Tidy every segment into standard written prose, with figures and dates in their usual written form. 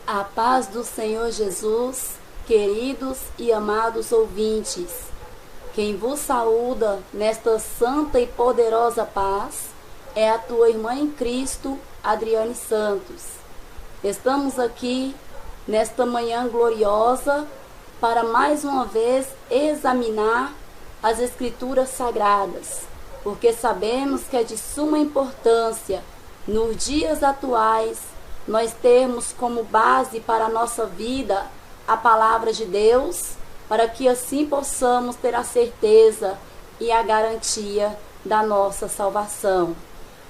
A paz do Senhor Jesus, queridos e amados ouvintes. Quem vos saúda nesta santa e poderosa paz é a tua irmã em Cristo, Adriane Santos. Estamos aqui nesta manhã gloriosa para mais uma vez examinar as Escrituras Sagradas, porque sabemos que é de suma importância nos dias atuais nós termos como base para a nossa vida a palavra de Deus, para que assim possamos ter a certeza e a garantia da nossa salvação.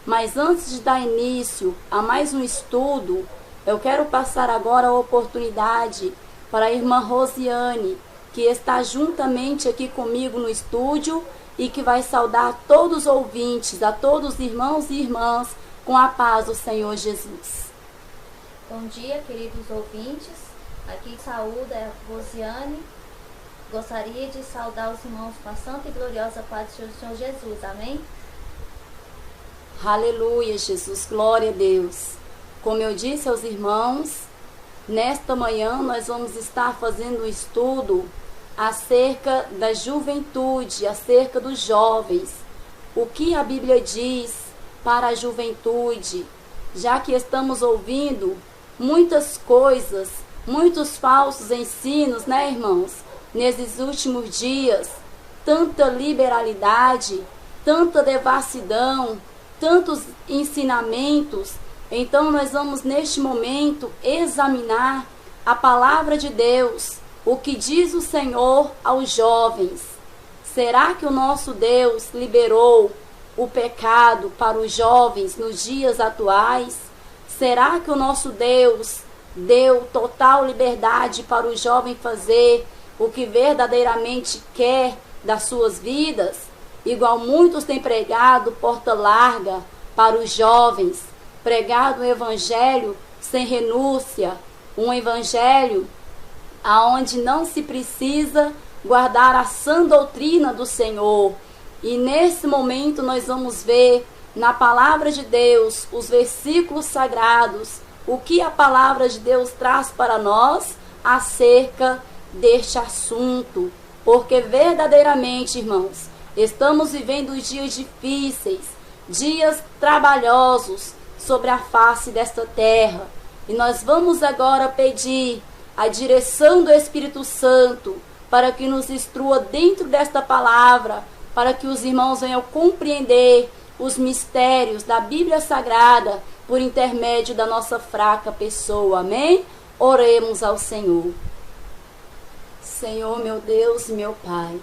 Mas antes de dar início a mais um estudo, eu quero passar agora a oportunidade para a irmã Rosiane, que está juntamente aqui comigo no estúdio e que vai saudar todos os ouvintes, a todos os irmãos e irmãs, com a paz do Senhor Jesus. Bom dia, queridos ouvintes. Aqui saúda a Rosiane. Gostaria de saudar os irmãos com a santa e gloriosa paz do Senhor Jesus. Amém? Aleluia, Jesus. Glória a Deus. Como eu disse aos irmãos, nesta manhã nós vamos estar fazendo um estudo acerca da juventude, acerca dos jovens. O que a Bíblia diz para a juventude, já que estamos ouvindo muitas coisas, muitos falsos ensinos, né, irmãos? Nesses últimos dias, tanta liberalidade, tanta devassidão, tantos ensinamentos. Então nós vamos neste momento examinar a palavra de Deus, o que diz o Senhor aos jovens. Será que o nosso Deus liberou o pecado para os jovens nos dias atuais? Será que o nosso Deus deu total liberdade para o jovem fazer o que verdadeiramente quer das suas vidas? Igual muitos têm pregado porta larga para os jovens, pregado um evangelho sem renúncia, um evangelho aonde não se precisa guardar a sã doutrina do Senhor. E nesse momento nós vamos ver na palavra de Deus, os versículos sagrados, o que a palavra de Deus traz para nós acerca deste assunto. Porque verdadeiramente, irmãos, estamos vivendo dias difíceis, dias trabalhosos sobre a face desta terra. E nós vamos agora pedir a direção do Espírito Santo para que nos instrua dentro desta palavra, para que os irmãos venham compreender os mistérios da Bíblia Sagrada por intermédio da nossa fraca pessoa. Amém? Oremos ao Senhor. Senhor, meu Deus e meu Pai,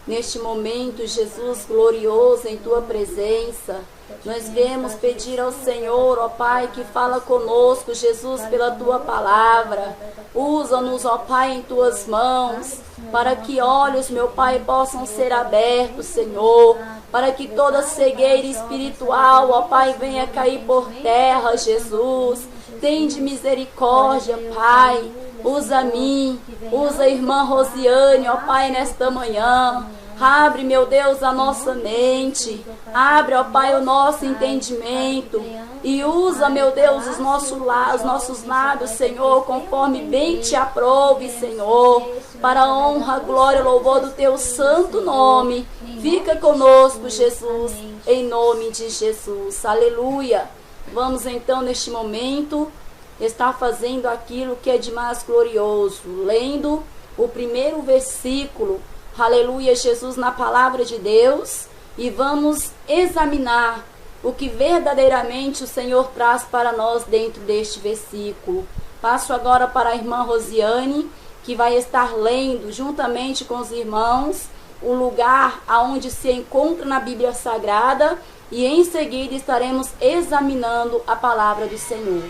neste momento, Jesus glorioso em Tua presença, nós viemos pedir ao Senhor, ó Pai, que fala conosco, Jesus, pela Tua palavra. Usa-nos, ó Pai, em Tuas mãos, para que olhos, meu Pai, possam ser abertos, Senhor, para que toda cegueira espiritual, ó Pai, venha cair por terra, Jesus. Tende misericórdia, Pai. Usa mim, usa a irmã Rosiane, ó Pai, nesta manhã. Abre, meu Deus, a nossa mente. Abre, ó Pai, o nosso entendimento. E usa, meu Deus, os nossos lábios, Senhor, conforme bem te aprove, Senhor, para a honra, glória e louvor do Teu santo nome. Fica conosco, Jesus, em nome de Jesus. Aleluia. Vamos então, neste momento, estar fazendo aquilo que é de mais glorioso, lendo o primeiro versículo, aleluia, Jesus, na palavra de Deus, e vamos examinar o que verdadeiramente o Senhor traz para nós dentro deste versículo. Passo agora para a irmã Rosiane, que vai estar lendo juntamente com os irmãos o lugar aonde se encontra na Bíblia Sagrada, e em seguida estaremos examinando a palavra do Senhor.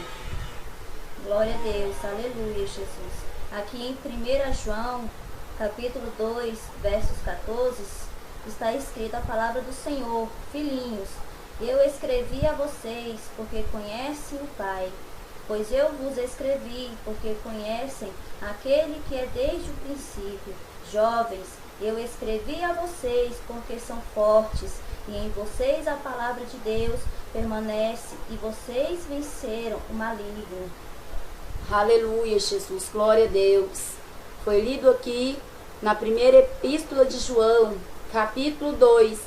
Glória a Deus, aleluia, Jesus. Aqui em 1 João, capítulo 2, versos 14, está escrita a palavra do Senhor: Filhinhos, eu escrevi a vocês porque conhecem o Pai. Pois eu vos escrevi porque conhecem aquele que é desde o princípio. Jovens, eu escrevi a vocês porque são fortes, e em vocês a palavra de Deus permanece, e vocês venceram o maligno. Aleluia, Jesus, glória a Deus. Foi lido aqui na primeira epístola de João, capítulo 2,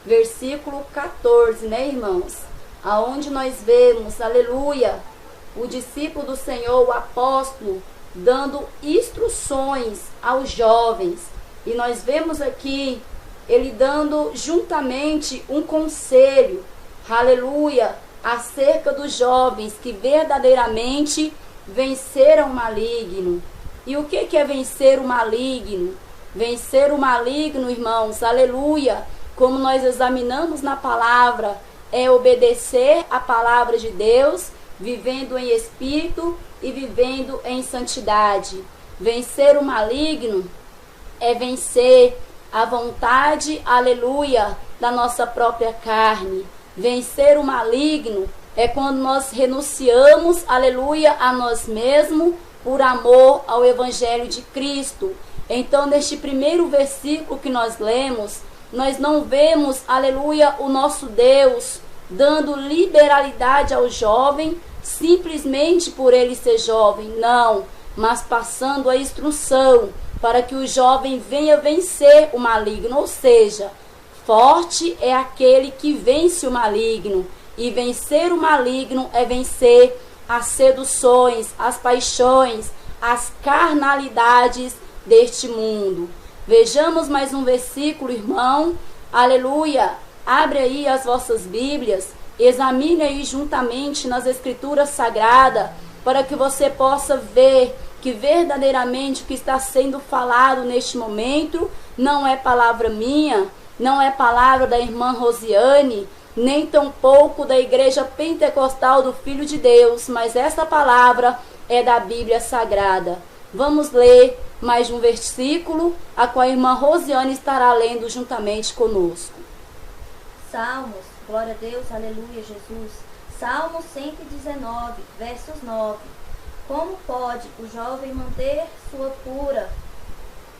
versículo 14, né, irmãos? Aonde nós vemos, aleluia, o discípulo do Senhor, o apóstolo, dando instruções aos jovens. E nós vemos aqui ele dando juntamente um conselho, aleluia, acerca dos jovens que verdadeiramente venceram o maligno. E o que é vencer o maligno? Vencer o maligno, irmãos, aleluia, como nós examinamos na palavra, é obedecer a palavra de Deus, vivendo em espírito e vivendo em santidade. Vencer o maligno é vencer a vontade, aleluia, da nossa própria carne. Vencer o maligno é quando nós renunciamos, aleluia, a nós mesmos por amor ao Evangelho de Cristo. Então, neste primeiro versículo que nós lemos, nós não vemos, aleluia, o nosso Deus dando liberalidade ao jovem, simplesmente por ele ser jovem, não, mas passando a instrução para que o jovem venha vencer o maligno, ou seja, forte é aquele que vence o maligno, e vencer o maligno é vencer as seduções, as paixões, as carnalidades deste mundo. Vejamos mais um versículo, irmão, aleluia, abre aí as vossas Bíblias, examine aí juntamente nas Escrituras Sagradas, para que você possa ver que verdadeiramente o que está sendo falado neste momento não é palavra minha, não é palavra da irmã Rosiane, nem tampouco da Igreja Pentecostal do Filho de Deus, mas essa palavra é da Bíblia Sagrada. Vamos ler mais um versículo, a qual a irmã Rosiane estará lendo juntamente conosco. Salmos, glória a Deus, aleluia, Jesus. Salmo 119, versos 9. Como pode o jovem manter sua pura,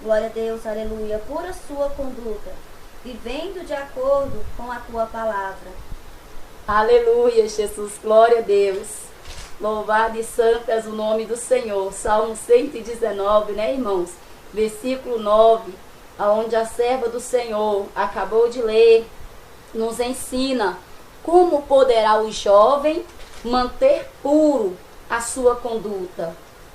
glória a Deus, aleluia, pura sua conduta, vivendo de acordo com a tua palavra? Aleluia, Jesus, glória a Deus. Louvado e santo és o nome do Senhor. Salmo 119, né, irmãos? Versículo 9, aonde a serva do Senhor acabou de ler, nos ensina como poderá o jovem manter puro a sua conduta.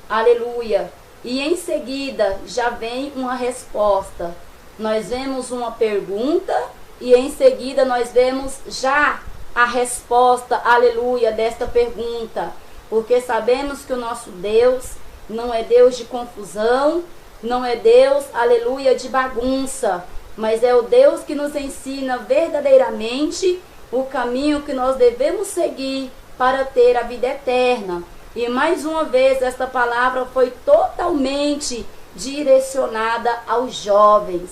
Aleluia. E em seguida já vem uma resposta. Nós vemos uma pergunta e em seguida nós vemos já a resposta, aleluia, desta pergunta. Porque sabemos que o nosso Deus não é Deus de confusão, não é Deus, aleluia, de bagunça, mas é o Deus que nos ensina verdadeiramente o caminho que nós devemos seguir para ter a vida eterna. E mais uma vez esta palavra foi totalmente direcionada aos jovens.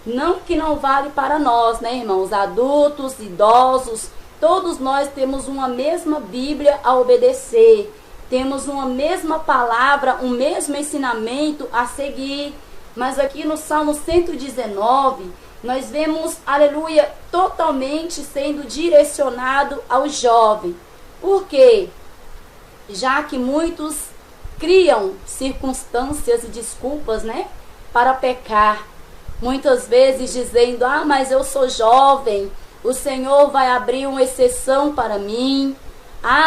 Não que não vale para nós, né, irmãos? Adultos, idosos, todos nós temos uma mesma Bíblia a obedecer. Temos uma mesma palavra, um mesmo ensinamento a seguir. Mas aqui no Salmo 119, nós vemos, aleluia, totalmente sendo direcionado ao jovem. Por quê? Já que muitos criam circunstâncias e desculpas, né, para pecar. Muitas vezes dizendo, mas eu sou jovem, o Senhor vai abrir uma exceção para mim.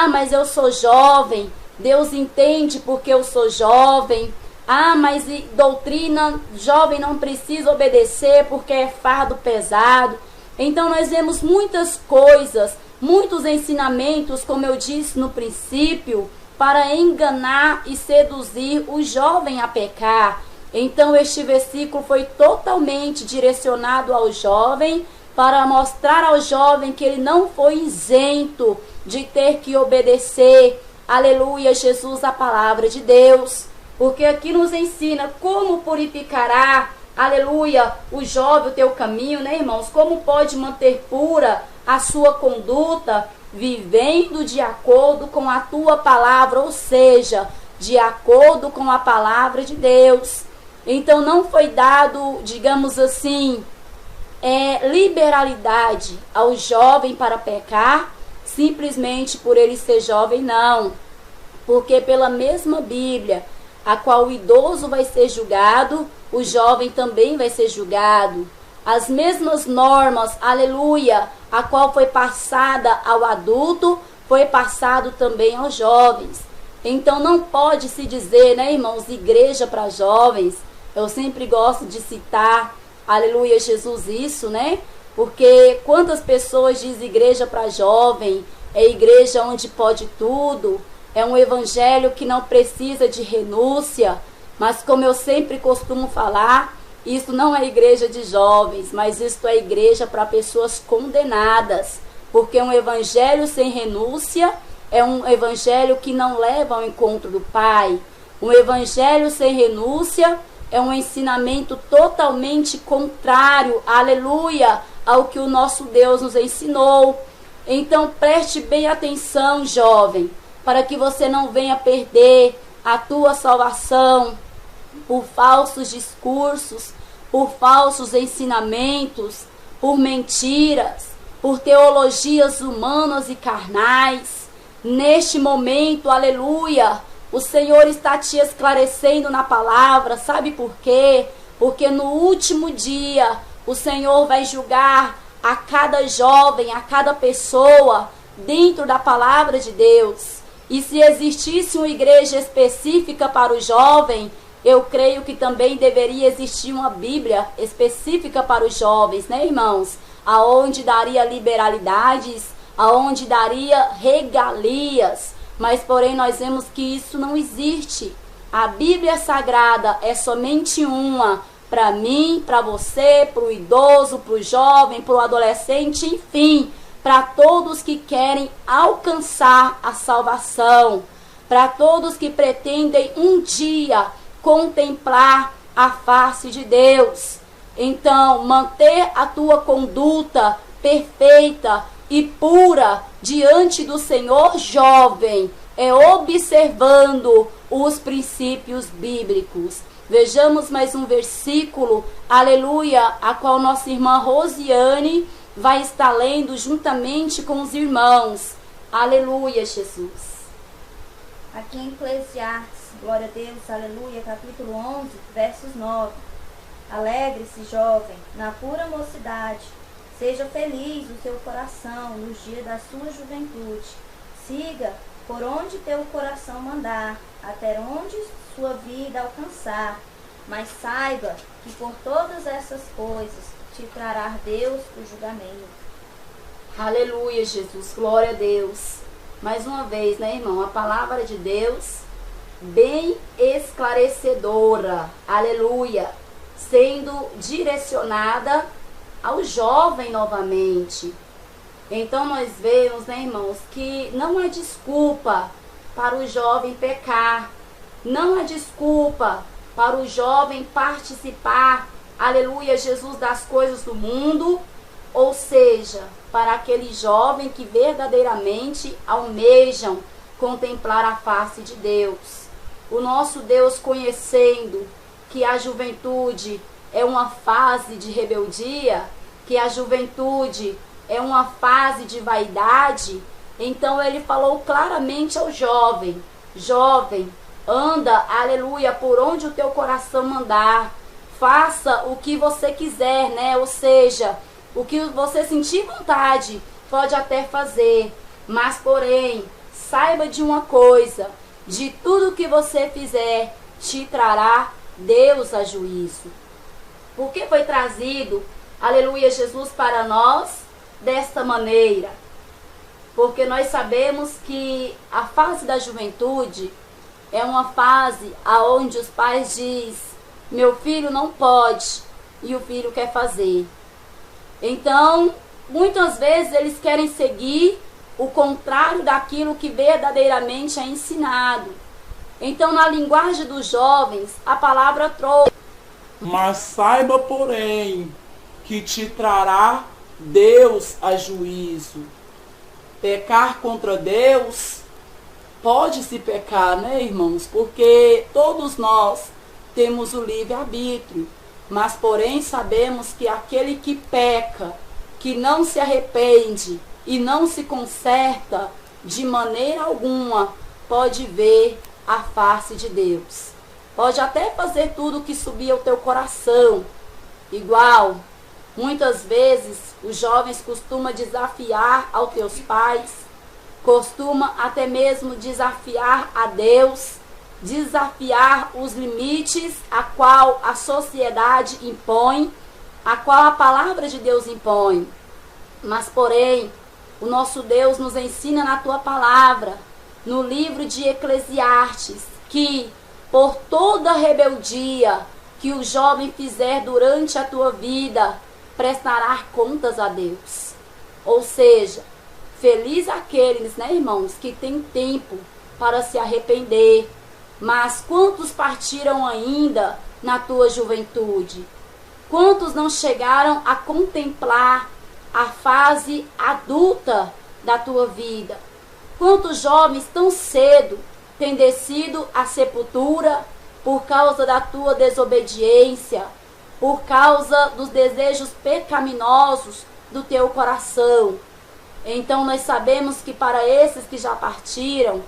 Mas eu sou jovem, Deus entende porque eu sou jovem. Mas doutrina, jovem não precisa obedecer porque é fardo pesado. Então nós vemos muitas coisas, muitos ensinamentos, como eu disse no princípio, para enganar e seduzir o jovem a pecar. Então este versículo foi totalmente direcionado ao jovem, para mostrar ao jovem que ele não foi isento de ter que obedecer, aleluia, Jesus, a palavra de Deus. Porque aqui nos ensina como purificará, aleluia, o jovem o teu caminho, né, irmãos? Como pode manter pura a sua conduta, vivendo de acordo com a tua palavra, ou seja, de acordo com a palavra de Deus. Então não foi dado, digamos assim, liberalidade ao jovem para pecar, simplesmente por ele ser jovem, não. porque pela mesma Bíblia, a qual o idoso vai ser julgado, o jovem também vai ser julgado. As mesmas normas, aleluia, a qual foi passada ao adulto, foi passado também aos jovens. Então não pode se dizer, né, irmãos, igreja para jovens. Eu sempre gosto de citar, aleluia, Jesus, isso, né? Porque quantas pessoas dizem igreja para jovem, é igreja onde pode tudo, é um evangelho que não precisa de renúncia, mas como eu sempre costumo falar, isso não é igreja de jovens, mas isso é igreja para pessoas condenadas, porque um evangelho sem renúncia é um evangelho que não leva ao encontro do Pai. Um evangelho sem renúncia é um ensinamento totalmente contrário, aleluia, ao que o nosso Deus nos ensinou. Então preste bem atenção, jovem, para que você não venha perder a tua salvação por falsos discursos, por falsos ensinamentos, por mentiras, por teologias humanas e carnais. Neste momento, aleluia, o Senhor está te esclarecendo na palavra, sabe por quê? Porque no último dia, o Senhor vai julgar a cada jovem, a cada pessoa, dentro da palavra de Deus. E se existisse uma igreja específica para o jovem, eu creio que também deveria existir uma Bíblia específica para os jovens, né, irmãos? Aonde daria liberalidades, aonde daria regalias. Mas, porém, nós vemos que isso não existe. A Bíblia Sagrada é somente uma, para mim, para você, para o idoso, para o jovem, para o adolescente, enfim, para todos que querem alcançar a salvação, para todos que pretendem um dia contemplar a face de Deus. Então, manter a tua conduta perfeita e pura diante do Senhor, jovem, é observando os princípios bíblicos. Vejamos mais um versículo, aleluia, a qual nossa irmã Rosiane vai estar lendo juntamente com os irmãos. Aleluia, Jesus. Aqui em Eclesiastes, glória a Deus, aleluia, capítulo 11, versos 9. Alegre-se, jovem, na pura mocidade. Seja feliz o seu coração nos dias da sua juventude. Siga por onde teu coração mandar, até onde sua vida alcançar. Mas saiba que por todas essas coisas te trará Deus o julgamento. Aleluia, Jesus, glória a Deus. Mais uma vez, né, irmão, a palavra de Deus bem esclarecedora, aleluia, sendo direcionada ao jovem novamente. Então nós vemos, né, irmãos, que não há desculpa para o jovem pecar, não há desculpa para o jovem participar, aleluia, Jesus, das coisas do mundo, ou seja, para aquele jovem que verdadeiramente almejam contemplar a face de Deus. O nosso Deus, conhecendo que a juventude é uma fase de rebeldia, que a juventude é uma fase de vaidade, então ele falou claramente ao jovem: jovem, anda, aleluia, por onde o teu coração mandar, faça o que você quiser, né? Ou seja, o que você sentir vontade, pode até fazer, mas porém, saiba de uma coisa: de tudo que você fizer, te trará Deus a juízo. Por que foi trazido, aleluia, Jesus para nós desta maneira? Porque nós sabemos que a fase da juventude é uma fase aonde os pais dizem: meu filho não pode, e o filho quer fazer. Então, muitas vezes eles querem seguir o contrário daquilo que verdadeiramente é ensinado. Então, na linguagem dos jovens, a palavra trouxe: mas saiba, porém, que te trará Deus a juízo. Pecar contra Deus, pode-se pecar, né, irmãos? Porque todos nós temos o livre-arbítrio. Mas, porém, sabemos que aquele que peca, que não se arrepende e não se conserta, de maneira alguma pode ver a face de Deus. Pode até fazer tudo que subir ao teu coração. Igual, muitas vezes, os jovens costumam desafiar aos teus pais, costuma até mesmo desafiar a Deus, desafiar os limites a qual a sociedade impõe, a qual a palavra de Deus impõe. Mas, porém, o nosso Deus nos ensina na tua palavra, no livro de Eclesiastes, que por toda rebeldia que o jovem fizer durante a tua vida, prestará contas a Deus. Ou seja, feliz aqueles, né, irmãos, que têm tempo para se arrepender. Mas quantos partiram ainda na tua juventude? Quantos não chegaram a contemplar a fase adulta da tua vida? Quantos jovens tão cedo têm descido à sepultura por causa da tua desobediência, por causa dos desejos pecaminosos do teu coração? Então nós sabemos que para esses que já partiram,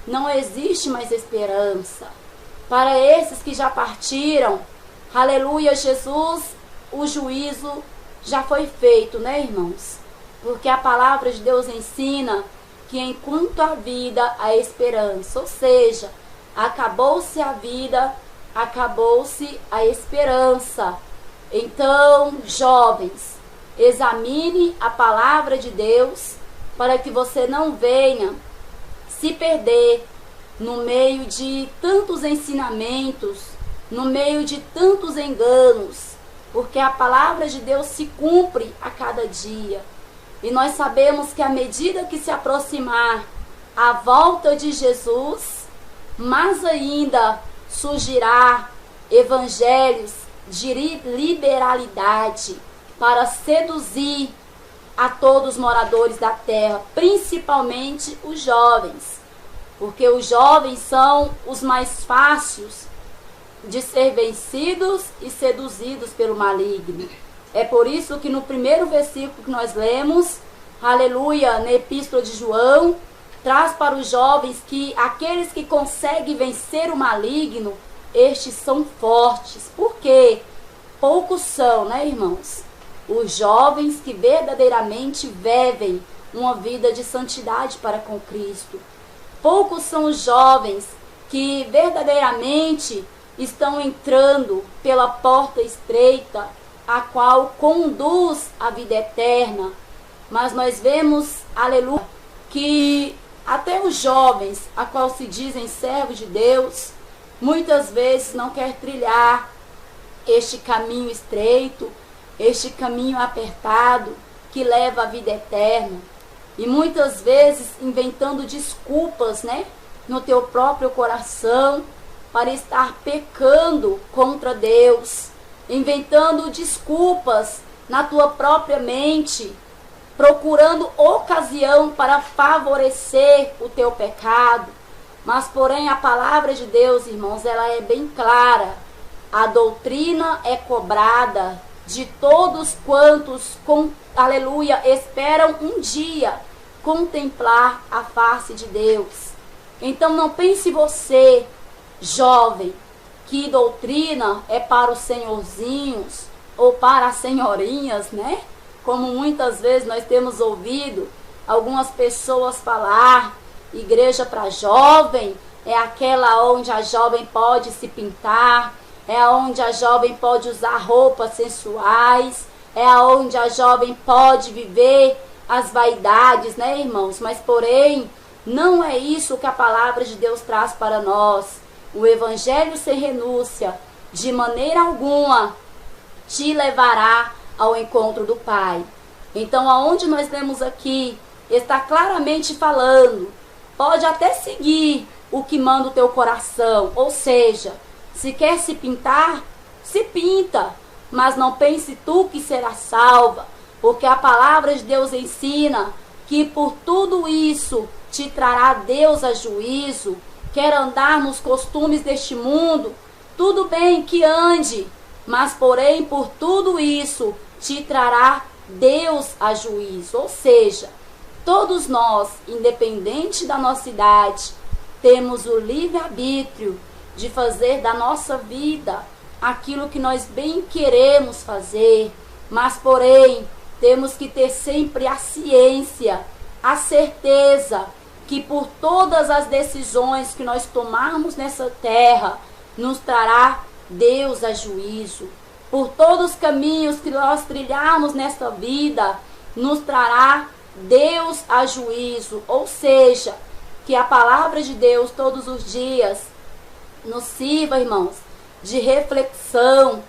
não existe mais esperança. Para esses que já partiram, aleluia, Jesus, o juízo já foi feito, né, irmãos? Porque a palavra de Deus ensina que enquanto há vida, há esperança. Ou seja, acabou-se a vida, acabou-se a esperança. Então, jovens, examine a palavra de Deus para que você não venha se perder no meio de tantos ensinamentos, no meio de tantos enganos, porque a palavra de Deus se cumpre a cada dia. E nós sabemos que à medida que se aproximar a volta de Jesus, mais ainda surgirá evangelhos de liberalidade para seduzir a todos os moradores da terra, principalmente os jovens, porque os jovens são os mais fáceis de ser vencidos e seduzidos pelo maligno. É por isso que no primeiro versículo que nós lemos, aleluia, na Epístola de João, traz para os jovens que aqueles que conseguem vencer o maligno, estes são fortes. Por quê? Poucos são, né, irmãos? Os jovens que verdadeiramente vivem uma vida de santidade para com Cristo. Poucos são os jovens que verdadeiramente estão entrando pela porta estreita, a qual conduz à vida eterna. Mas nós vemos, aleluia, que até os jovens, a qual se dizem servos de Deus, muitas vezes não quer trilhar este caminho estreito, este caminho apertado que leva à vida eterna. E muitas vezes inventando desculpas, né, no teu próprio coração para estar pecando contra Deus, inventando desculpas na tua própria mente, procurando ocasião para favorecer o teu pecado. Mas, porém, a palavra de Deus, irmãos, ela é bem clara. A doutrina é cobrada de todos quantos, aleluia, esperam um dia contemplar a face de Deus. Então não pense você, jovem, que doutrina é para os senhorzinhos ou para as senhorinhas, né? Como muitas vezes nós temos ouvido algumas pessoas falar, igreja para jovem é aquela onde a jovem pode se pintar, é onde a jovem pode usar roupas sensuais, é onde a jovem pode viver as vaidades, né, irmãos? Mas, porém, não é isso que a palavra de Deus traz para nós. O evangelho sem renúncia, de maneira alguma, te levará ao encontro do Pai. Então, aonde nós lemos aqui, está claramente falando, pode até seguir o que manda o teu coração, ou seja, se quer se pintar, se pinta, mas não pense tu que será salva, porque a palavra de Deus ensina que por tudo isso te trará Deus a juízo. Quer andar nos costumes deste mundo, tudo bem que ande, mas porém por tudo isso te trará Deus a juízo. Ou seja, todos nós, independente da nossa idade, temos o livre-arbítrio de fazer da nossa vida aquilo que nós bem queremos fazer, mas porém temos que ter sempre a ciência, a certeza que por todas as decisões que nós tomarmos nessa terra, nos trará Deus a juízo. Por todos os caminhos que nós trilharmos nesta vida, nos trará Deus a juízo. Ou seja, que a palavra de Deus todos os dias nos sirva, irmãos, de reflexão,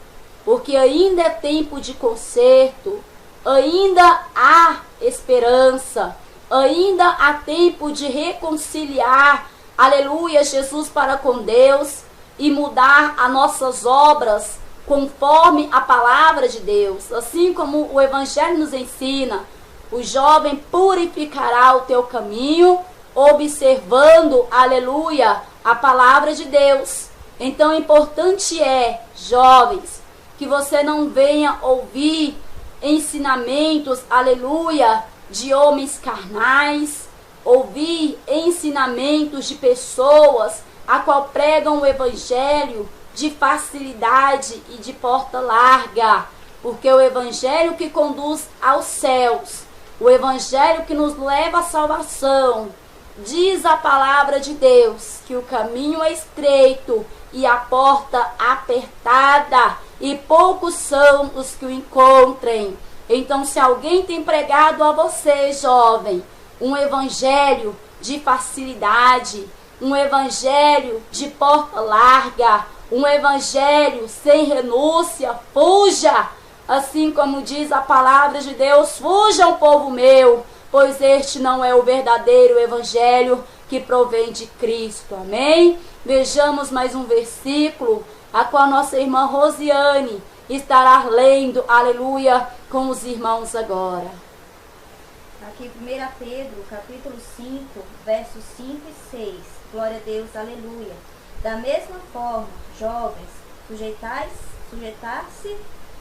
porque ainda é tempo de conserto, ainda há esperança, ainda há tempo de reconciliar, aleluia, Jesus, para com Deus e mudar as nossas obras conforme a palavra de Deus. Assim como o Evangelho nos ensina, o jovem purificará o teu caminho, observando, aleluia, a palavra de Deus. Então, importante é, jovens, que você não venha ouvir ensinamentos, aleluia, de homens carnais, ouvir ensinamentos de pessoas a qual pregam o evangelho de facilidade e de porta larga, porque o evangelho que conduz aos céus, o evangelho que nos leva à salvação, diz a palavra de Deus que o caminho é estreito e a porta apertada, e poucos são os que o encontrem. Então, se alguém tem pregado a você, jovem, um evangelho de facilidade, um evangelho de porta larga, um evangelho sem renúncia, fuja. Assim como diz a palavra de Deus, fuja, o povo meu, pois este não é o verdadeiro evangelho que provém de Cristo. Amém? Vejamos mais um versículo, a qual nossa irmã Rosiane estará lendo, aleluia, com os irmãos agora. Aqui 1 Pedro, capítulo 5, versos 5 e 6. Glória a Deus, aleluia. Da mesma forma, jovens, sujeitar-se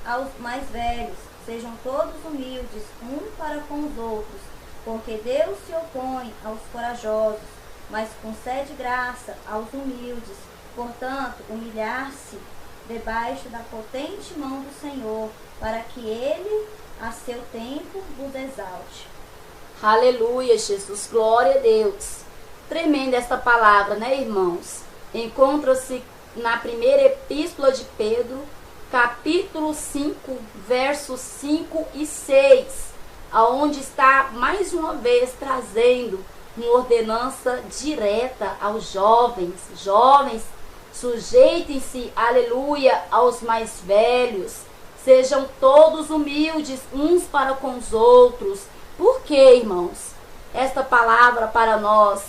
aos mais velhos, sejam todos humildes, uns para com os outros, porque Deus se opõe aos corajosos, mas concede graça aos humildes. Portanto, humilhar-se debaixo da potente mão do Senhor, para que Ele, a seu tempo, vos exalte. Aleluia, Jesus, glória a Deus. Tremenda essa palavra, né, irmãos? Encontra-se na primeira epístola de Pedro, capítulo 5, versos 5 e 6, aonde está mais uma vez trazendo uma ordenança direta aos jovens. Jovens, sujeitem-se, aleluia, aos mais velhos, sejam todos humildes uns para com os outros. Por quê, irmãos? Esta palavra para nós,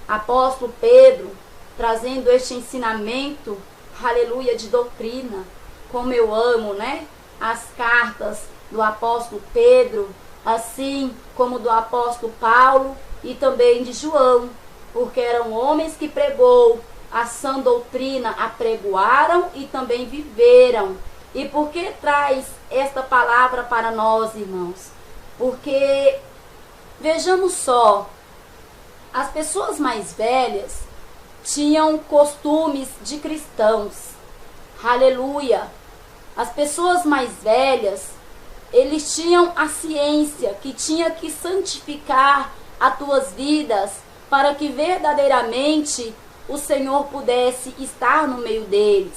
apóstolo Pedro, trazendo este ensinamento, aleluia, de doutrina. Como eu amo, né? As cartas do apóstolo Pedro, assim como do apóstolo Paulo e também de João, porque eram homens que pregou a sã doutrina, apregoaram e também viveram. E por que traz esta palavra para nós, irmãos? Porque, vejamos só, as pessoas mais velhas tinham costumes de cristãos. Aleluia! As pessoas mais velhas, eles tinham a ciência que tinha que santificar as tuas vidas para que verdadeiramente o Senhor pudesse estar no meio deles.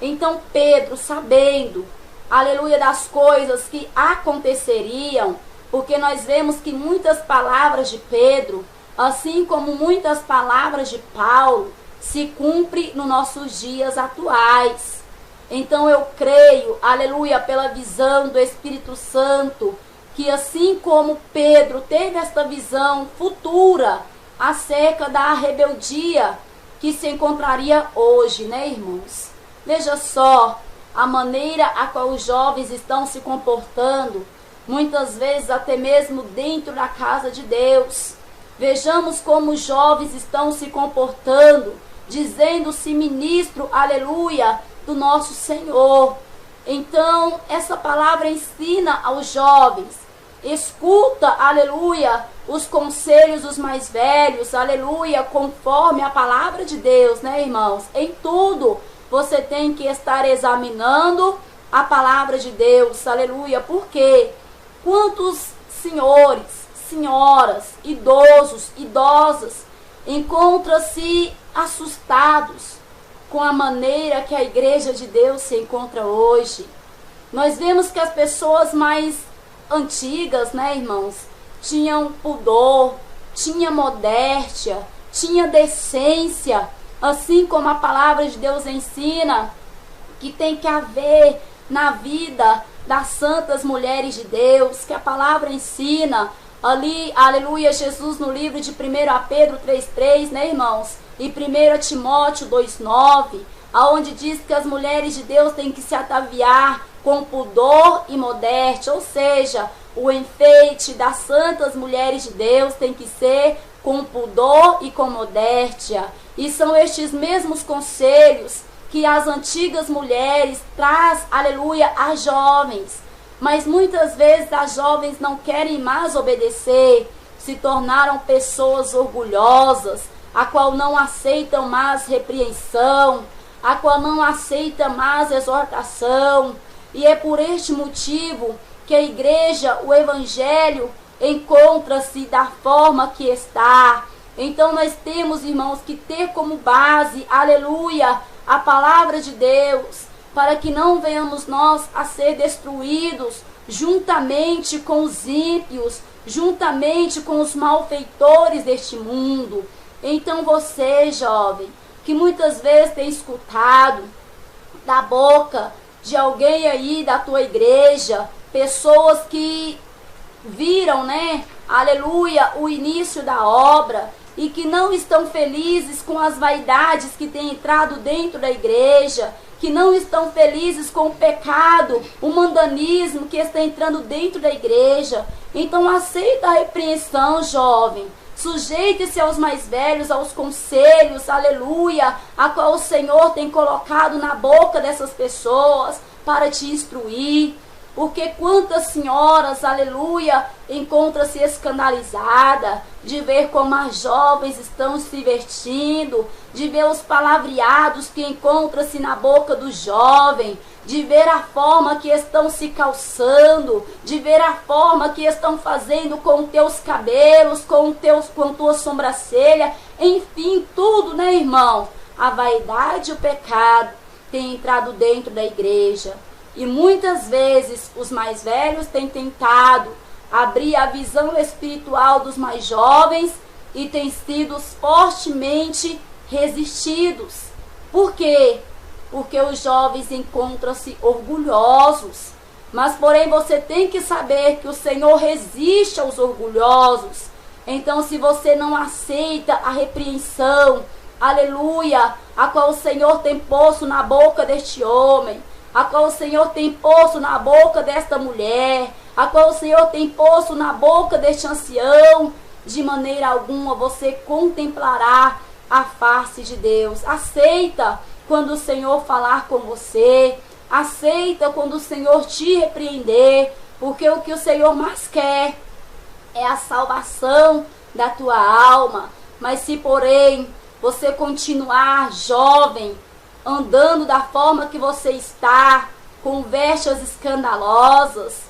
Então Pedro, sabendo, aleluia, das coisas que aconteceriam, porque nós vemos que muitas palavras de Pedro, assim como muitas palavras de Paulo, se cumprem nos nossos dias atuais. Então eu creio, aleluia, pela visão do Espírito Santo, que assim como Pedro teve esta visão futura acerca da rebeldia que se encontraria hoje, né, irmãos? Veja só a maneira a qual os jovens estão se comportando, muitas vezes até mesmo dentro da casa de Deus. Vejamos como os jovens estão se comportando, dizendo-se ministro, aleluia, do nosso Senhor. Então, essa palavra ensina aos jovens, escuta, aleluia, os conselhos dos mais velhos, aleluia, conforme a palavra de Deus, né, irmãos? Em tudo você tem que estar examinando a palavra de Deus, aleluia, porque quantos senhores, senhoras, idosos, idosas encontram-se assustados com a maneira que a igreja de Deus se encontra hoje. Nós vemos que as pessoas mais antigas, né, irmãos, tinham pudor, tinha modéstia, tinha decência, assim como a palavra de Deus ensina que tem que haver na vida das santas mulheres de Deus, que a palavra ensina ali, aleluia, Jesus no livro de 1 Pedro 3,3, né, irmãos? E 1 Timóteo 2,9, aonde diz que as mulheres de Deus têm que se ataviar com pudor e modéstia, ou seja, o enfeite das santas mulheres de Deus tem que ser com pudor e com modéstia. E são estes mesmos conselhos que as antigas mulheres traz, aleluia, às jovens. Mas muitas vezes as jovens não querem mais obedecer, se tornaram pessoas orgulhosas, a qual não aceitam mais repreensão, a qual não aceita mais exortação. E é por este motivo que a igreja, o evangelho, encontra-se da forma que está. Então nós temos, irmãos, que ter como base, aleluia, a palavra de Deus, para que não venhamos nós a ser destruídos juntamente com os ímpios, juntamente com os malfeitores deste mundo. Então você, jovem, que muitas vezes tem escutado da boca de alguém aí da tua igreja, pessoas que viram, né, aleluia, o início da obra e que não estão felizes com as vaidades que têm entrado dentro da igreja, que não estão felizes com o pecado, o mundanismo que está entrando dentro da igreja. Então aceita a repreensão, jovem. Sujeite-se aos mais velhos, aos conselhos, aleluia, a qual o Senhor tem colocado na boca dessas pessoas para te instruir. Porque quantas senhoras, aleluia, encontram-se escandalizadas de ver como as jovens estão se vestindo, de ver os palavreados que encontram-se na boca do jovem, de ver a forma que estão se calçando, de ver a forma que estão fazendo com teus cabelos, com tua sobrancelha, enfim, tudo, né, irmão? A vaidade e o pecado têm entrado dentro da igreja. E muitas vezes os mais velhos têm tentado abrir a visão espiritual dos mais jovens e têm sido fortemente resistidos. Por quê? Porque os jovens encontram-se orgulhosos. Mas, porém, você tem que saber que o Senhor resiste aos orgulhosos. Então, se você não aceita a repreensão, aleluia, a qual o Senhor tem posto na boca deste homem, a qual o Senhor tem posto na boca desta mulher, a qual o Senhor tem posto na boca deste ancião, de maneira alguma você contemplará a face de Deus. Aceita quando o Senhor falar com você, aceita quando o Senhor te repreender, porque o que o Senhor mais quer é a salvação da tua alma. Mas se, porém, você continuar jovem, andando da forma que você está, com vestes escandalosas,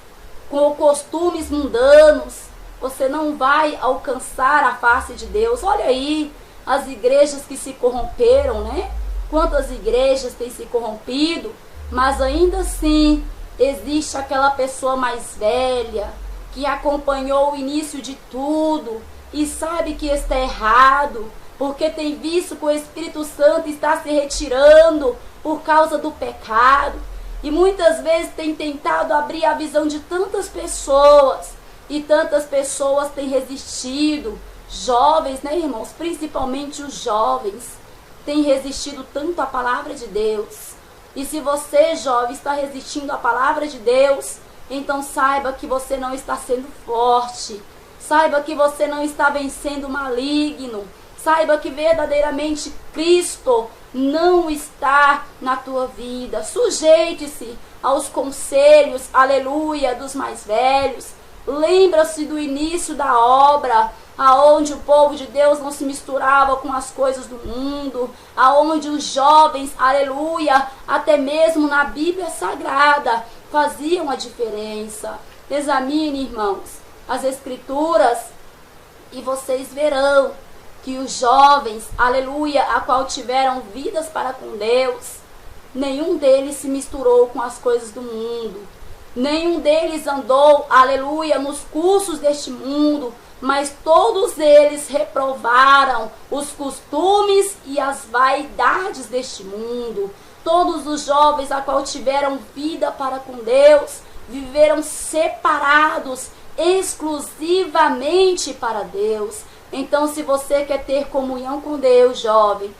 com costumes mundanos, você não vai alcançar a face de Deus. Olha aí as igrejas que se corromperam, né? Quantas igrejas têm se corrompido, mas ainda assim existe aquela pessoa mais velha que acompanhou o início de tudo e sabe que está errado, porque tem visto que o Espírito Santo está se retirando por causa do pecado. E muitas vezes tem tentado abrir a visão de tantas pessoas. E tantas pessoas têm resistido. Jovens, né, irmãos? Principalmente os jovens têm resistido tanto à palavra de Deus. E se você, jovem, está resistindo à palavra de Deus, então saiba que você não está sendo forte. Saiba que você não está vencendo o maligno. Saiba que verdadeiramente Cristo não está na tua vida. Sujeite-se aos conselhos, aleluia, dos mais velhos. Lembra-se do início da obra, aonde o povo de Deus não se misturava com as coisas do mundo, aonde os jovens, aleluia, até mesmo na Bíblia Sagrada, faziam a diferença. Examine, irmãos, as Escrituras e vocês verão que os jovens, aleluia, a qual tiveram vidas para com Deus, nenhum deles se misturou com as coisas do mundo. Nenhum deles andou, aleluia, nos cursos deste mundo, mas todos eles reprovaram os costumes e as vaidades deste mundo. Todos os jovens a qual tiveram vida para com Deus, viveram separados exclusivamente para Deus. Então, se você quer ter comunhão com Deus, jovem,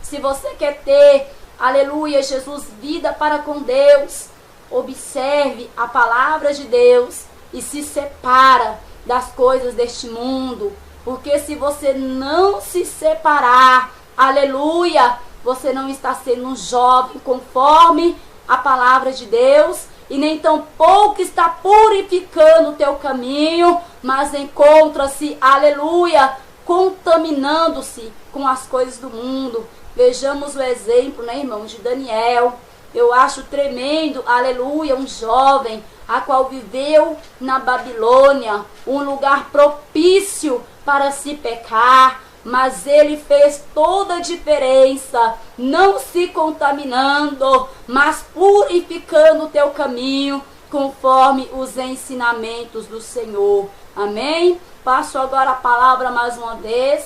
se você quer ter, aleluia, Jesus, vida para com Deus, observe a palavra de Deus e se separa das coisas deste mundo. Porque se você não se separar, aleluia, você não está sendo um jovem conforme a palavra de Deus, e nem tampouco está purificando o teu caminho, mas encontra-se, aleluia, contaminando-se com as coisas do mundo. Vejamos o exemplo, né, irmão, de Daniel. Eu acho tremendo, aleluia, um jovem a qual viveu na Babilônia, um lugar propício para se pecar, mas ele fez toda a diferença, não se contaminando, mas purificando o teu caminho, conforme os ensinamentos do Senhor. Amém? Passo agora a palavra mais uma vez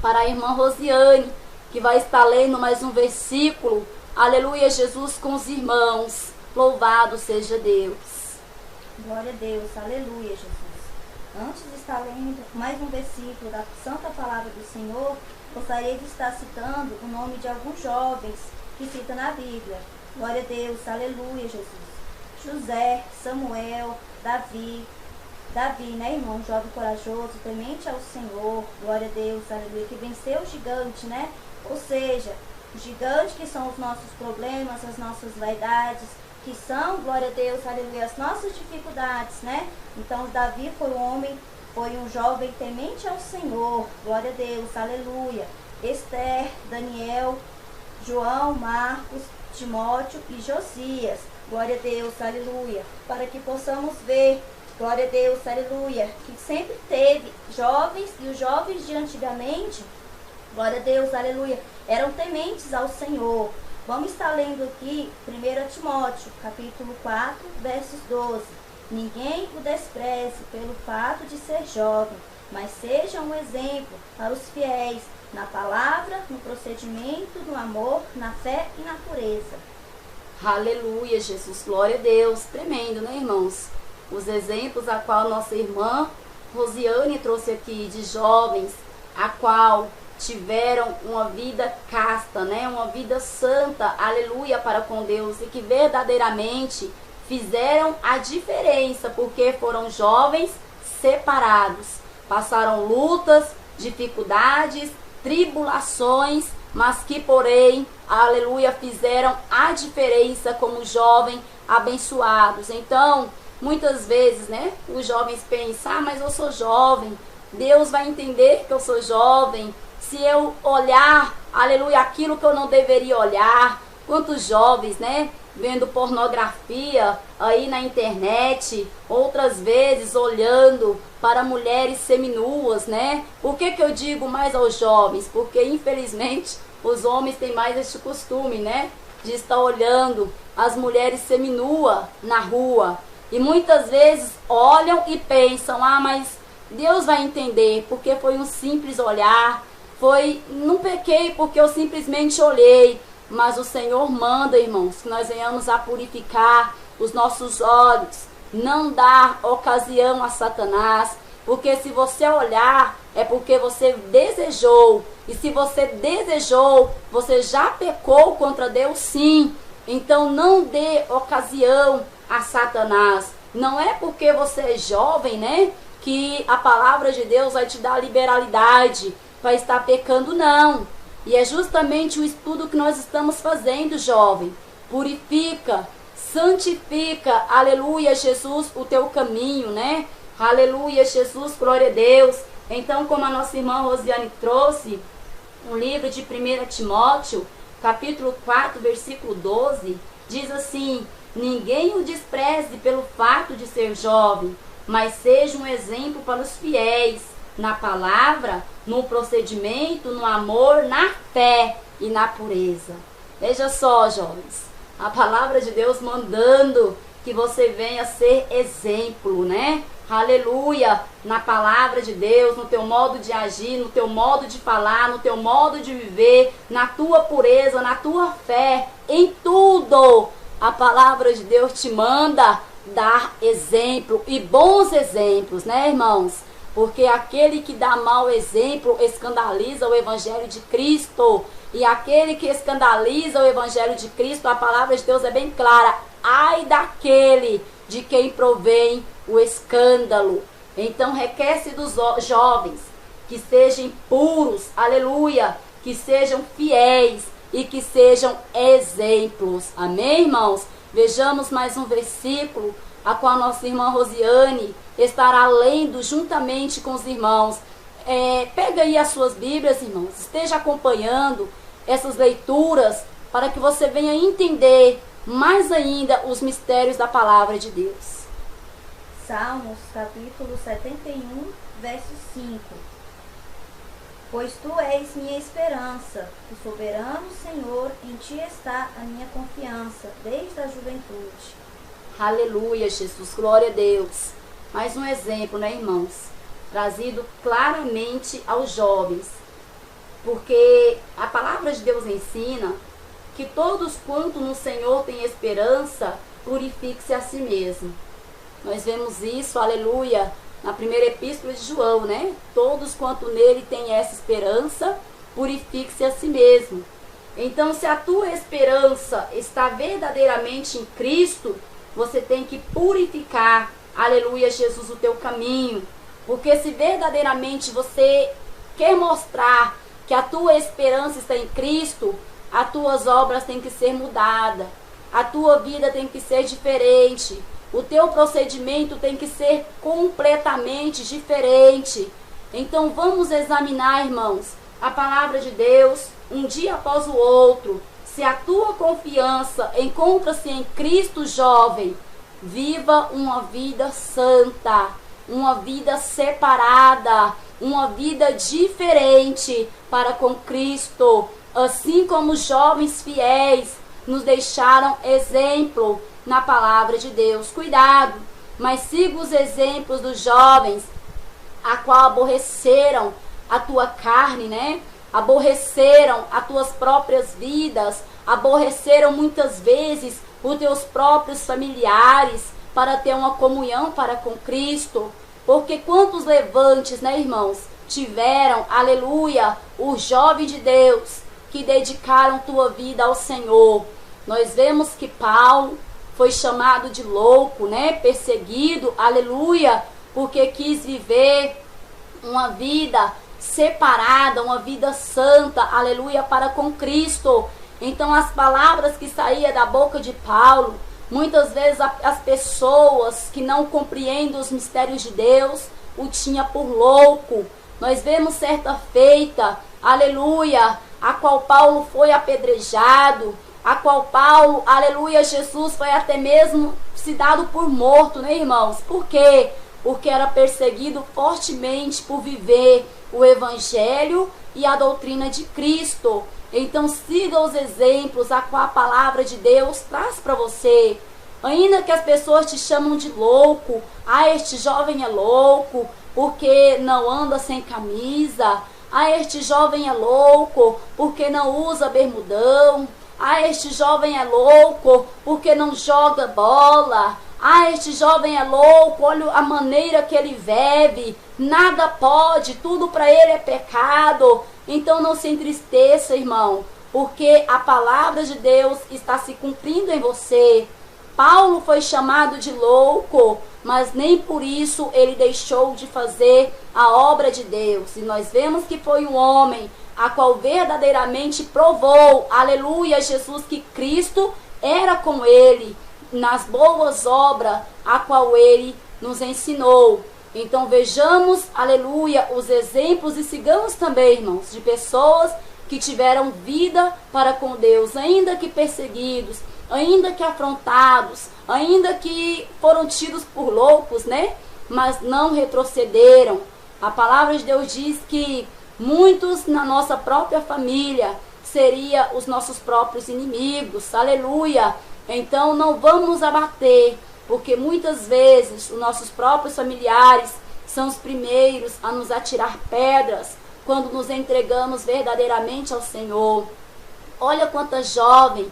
para a irmã Rosiane, que vai estar lendo mais um versículo. Aleluia, Jesus com os irmãos. Louvado seja Deus. Glória a Deus. Aleluia, Jesus. Antes de estar lendo mais um versículo da Santa Palavra do Senhor, gostaria de estar citando o nome de alguns jovens que cita na Bíblia. Glória a Deus. Aleluia, Jesus. José, Samuel, Davi, né, irmão? Jovem corajoso, temente ao Senhor. Glória a Deus. Aleluia. Que venceu o gigante, né? Ou seja, o gigante que são os nossos problemas, as nossas vaidades, que são, glória a Deus, aleluia, as nossas dificuldades, né? Então, Davi foi um homem, foi um jovem temente ao Senhor, glória a Deus, aleluia. Esther, Daniel, João, Marcos, Timóteo e Josias, glória a Deus, aleluia. Para que possamos ver, glória a Deus, aleluia, que sempre teve jovens, e os jovens de antigamente, glória a Deus, aleluia, eram tementes ao Senhor. Vamos estar lendo aqui 1 Timóteo, capítulo 4, versos 12. Ninguém o despreze pelo fato de ser jovem, mas seja um exemplo para os fiéis, na palavra, no procedimento, no amor, na fé e na pureza. Aleluia, Jesus, glória a Deus. Tremendo, né, irmãos? Os exemplos a qual nossa irmã Rosiane trouxe aqui de jovens, a qual tiveram uma vida casta, né? Uma vida santa, aleluia, para com Deus, e que verdadeiramente fizeram a diferença, porque foram jovens separados, passaram lutas, dificuldades, tribulações, mas que porém, aleluia, fizeram a diferença como jovens abençoados. Então, muitas vezes, né, os jovens pensam, mas eu sou jovem, Deus vai entender que eu sou jovem, se eu olhar, aleluia, aquilo que eu não deveria olhar. Quantos jovens, né, vendo pornografia aí na internet, outras vezes olhando para mulheres seminuas, né? Por que eu digo mais aos jovens? Porque infelizmente os homens têm mais este costume, né, de estar olhando as mulheres seminuas na rua. E muitas vezes olham e pensam, mas Deus vai entender, porque foi um simples olhar. Não pequei porque eu simplesmente olhei, mas o Senhor manda, irmãos, que nós venhamos a purificar os nossos olhos, não dar ocasião a Satanás, porque se você olhar, é porque você desejou, e se você desejou, você já pecou contra Deus, sim. Então não dê ocasião a Satanás. Não é porque você é jovem, né, que a palavra de Deus vai te dar liberalidade para estar pecando, não. E é justamente o estudo que nós estamos fazendo, jovem. Purifica, santifica, aleluia, Jesus, o teu caminho, né? Aleluia, Jesus, glória a Deus. Então, como a nossa irmã Rosiane trouxe, um livro de 1 Timóteo, capítulo 4, versículo 12, diz assim: ninguém o despreze pelo fato de ser jovem, mas seja um exemplo para os fiéis, na palavra, no procedimento, no amor, na fé e na pureza. Veja só, jovens, a palavra de Deus mandando que você venha ser exemplo, né? Aleluia, na palavra de Deus, no teu modo de agir, no teu modo de falar, no teu modo de viver, na tua pureza, na tua fé, em tudo. A palavra de Deus te manda dar exemplo e bons exemplos, né, irmãos? Porque aquele que dá mau exemplo escandaliza o evangelho de Cristo. E aquele que escandaliza o evangelho de Cristo, a palavra de Deus é bem clara: ai daquele de quem provém o escândalo. Então requer-se dos jovens que sejam puros, aleluia, que sejam fiéis e que sejam exemplos. Amém, irmãos? Vejamos mais um versículo a qual nossa irmã Rosiane estará lendo juntamente com os irmãos. Pega aí as suas Bíblias, irmãos, esteja acompanhando essas leituras para que você venha entender mais ainda os mistérios da palavra de Deus. Salmos, capítulo 71, verso 5. Pois tu és minha esperança, o soberano Senhor, em ti está a minha confiança, desde a juventude. Aleluia, Jesus, glória a Deus. Mais um exemplo, né, irmãos? Trazido claramente aos jovens. Porque a palavra de Deus ensina que todos quanto no Senhor têm esperança, purifique-se a si mesmo. Nós vemos isso, aleluia, na primeira epístola de João, né? Todos quanto nele têm essa esperança, purifique-se a si mesmo. Então, se a tua esperança está verdadeiramente em Cristo, você tem que purificar, aleluia, Jesus, o teu caminho. Porque se verdadeiramente você quer mostrar que a tua esperança está em Cristo, as tuas obras têm que ser mudadas, a tua vida tem que ser diferente, o teu procedimento tem que ser completamente diferente. Então vamos examinar, irmãos, a palavra de Deus um dia após o outro. Se a tua confiança encontra-se em Cristo, jovem, viva uma vida santa, uma vida separada, uma vida diferente para com Cristo, assim como os jovens fiéis nos deixaram exemplo na palavra de Deus. Cuidado, mas siga os exemplos dos jovens, a qual aborreceram a tua carne, né? Aborreceram as tuas próprias vidas, aborreceram muitas vezes os teus próprios familiares para ter uma comunhão para com Cristo. Porque quantos levantes, né, irmãos, tiveram, aleluia, os jovens de Deus que dedicaram tua vida ao Senhor. Nós vemos que Paulo foi chamado de louco, né, perseguido, aleluia, porque quis viver uma vida separada, uma vida santa, aleluia, para com Cristo. Então as palavras que saíam da boca de Paulo, muitas vezes as pessoas que não compreendem os mistérios de Deus o tinha por louco. Nós vemos certa feita, aleluia, a qual Paulo foi apedrejado, a qual Paulo, aleluia, Jesus foi até mesmo se dado por morto, né, irmãos? Por quê? Porque era perseguido fortemente por viver o evangelho e a doutrina de Cristo. Então siga os exemplos a qual a palavra de Deus traz para você. Ainda que as pessoas te chamam de louco, este jovem é louco porque não anda sem camisa, este jovem é louco porque não usa bermudão, este jovem é louco porque não joga bola, este jovem é louco, olha a maneira que ele vive, nada pode, tudo para ele é pecado. Então não se entristeça, irmão, porque a palavra de Deus está se cumprindo em você. Paulo foi chamado de louco, mas nem por isso ele deixou de fazer a obra de Deus. E nós vemos que foi um homem a qual verdadeiramente provou, aleluia, Jesus, que Cristo era com ele nas boas obras a qual ele nos ensinou. Então vejamos, aleluia, os exemplos e sigamos também, irmãos, de pessoas que tiveram vida para com Deus, ainda que perseguidos, ainda que afrontados, ainda que foram tidos por loucos, né? Mas não retrocederam. A palavra de Deus diz que muitos na nossa própria família seriam os nossos próprios inimigos, aleluia. Então não vamos nos abater, porque muitas vezes os nossos próprios familiares são os primeiros a nos atirar pedras quando nos entregamos verdadeiramente ao Senhor. Olha quanta jovem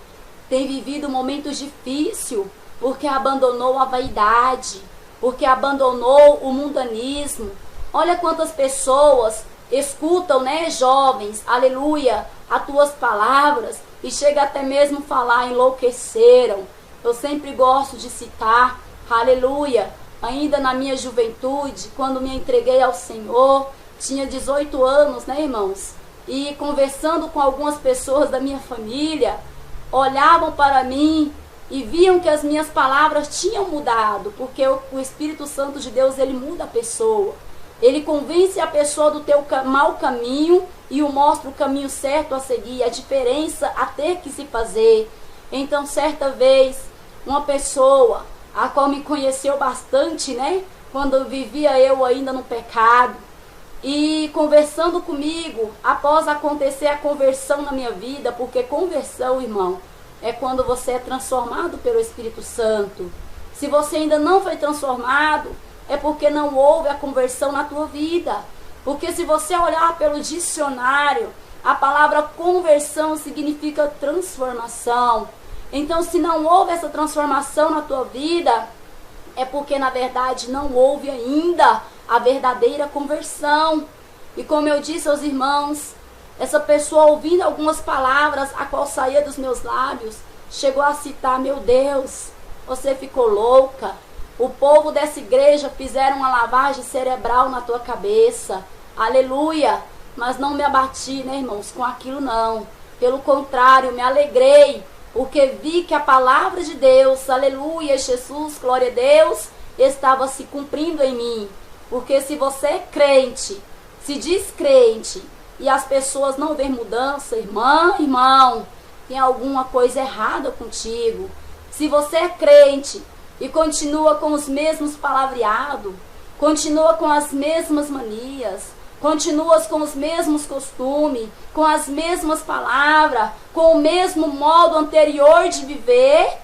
tem vivido momentos difíceis porque abandonou a vaidade, porque abandonou o mundanismo. Olha quantas pessoas escutam, né, jovens, aleluia, as tuas palavras e chega até mesmo falar enlouqueceram. Eu sempre gosto de citar, aleluia, ainda na minha juventude, quando me entreguei ao Senhor, tinha 18 anos, né, irmãos? E conversando com algumas pessoas da minha família, olhavam para mim e viam que as minhas palavras tinham mudado, porque o Espírito Santo de Deus, ele muda a pessoa. Ele convence a pessoa do teu mau caminho e o mostra o caminho certo a seguir, a diferença a ter que se fazer. Então, certa vez, uma pessoa, a qual me conheceu bastante, né? Quando vivia eu ainda no pecado, e conversando comigo, após acontecer a conversão na minha vida, porque conversão, irmão, é quando você é transformado pelo Espírito Santo. Se você ainda não foi transformado, é porque não houve a conversão na tua vida. Porque se você olhar pelo dicionário, a palavra conversão significa transformação. Então, se não houve essa transformação na tua vida, é porque na verdade não houve ainda a verdadeira conversão. E como eu disse aos irmãos, essa pessoa, ouvindo algumas palavras a qual saía dos meus lábios, chegou a citar: meu Deus, você ficou louca. O povo dessa igreja fizeram uma lavagem cerebral na tua cabeça. Aleluia. Mas não me abati, né, irmãos, com aquilo não. Pelo contrário, me alegrei, porque vi que a palavra de Deus, aleluia, Jesus, glória a Deus, estava se cumprindo em mim. Porque se você é crente, se diz crente, e as pessoas não veem mudança, irmão, tem alguma coisa errada contigo. Se você é crente e continua com os mesmos palavreados, continua com as mesmas manias, continua com os mesmos costumes, com as mesmas palavras, com o mesmo modo anterior de viver,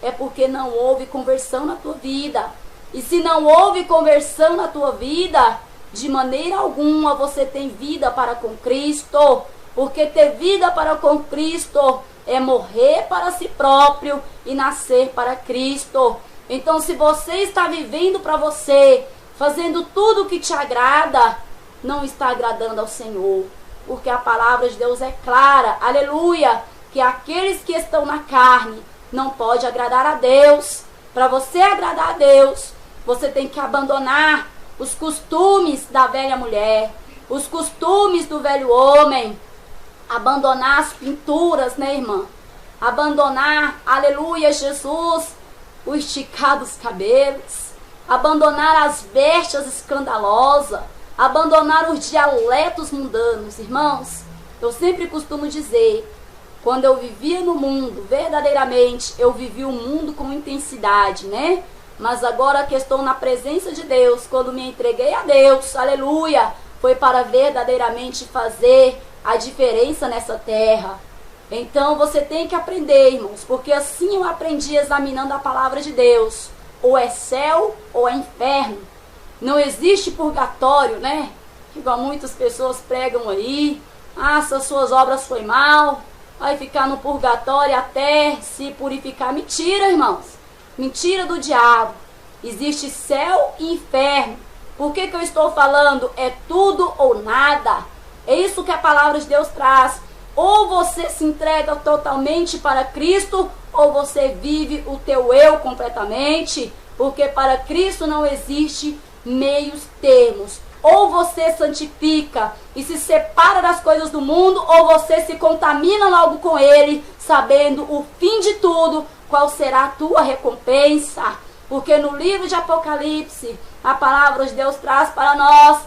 é porque não houve conversão na tua vida. E se não houve conversão na tua vida, de maneira alguma você tem vida para com Cristo. Porque ter vida para com Cristo é morrer para si próprio e nascer para Cristo. Então, se você está vivendo para você, fazendo tudo o que te agrada, não está agradando ao Senhor. Porque a palavra de Deus é clara, aleluia, que aqueles que estão na carne não pode agradar a Deus. Para você agradar a Deus, você tem que abandonar os costumes da velha mulher, os costumes do velho homem, abandonar as pinturas, né, irmã? Abandonar, aleluia, Jesus, o esticar dos cabelos, abandonar as vestes escandalosas, abandonar os dialetos mundanos. Irmãos, eu sempre costumo dizer, quando eu vivia no mundo, verdadeiramente, eu vivi o mundo com intensidade, né? Mas agora que estou na presença de Deus, quando me entreguei a Deus, aleluia, foi para verdadeiramente fazer a diferença nessa terra. Então você tem que aprender, irmãos, porque assim eu aprendi examinando a palavra de Deus. Ou é céu ou é inferno. Não existe purgatório, né? Igual muitas pessoas pregam aí. Ah, se as suas obras foi mal, vai ficar no purgatório até se purificar. Mentira, irmãos. Mentira do diabo. Existe céu e inferno. Por que eu estou falando? É tudo ou nada. É isso que a palavra de Deus traz. Ou você se entrega totalmente para Cristo, ou você vive o teu eu completamente. Porque para Cristo não existe meios termos. Ou você santifica e se separa das coisas do mundo, ou você se contamina logo com ele, sabendo o fim de tudo, qual será a tua recompensa. Porque no livro de Apocalipse, A palavra de Deus traz para nós: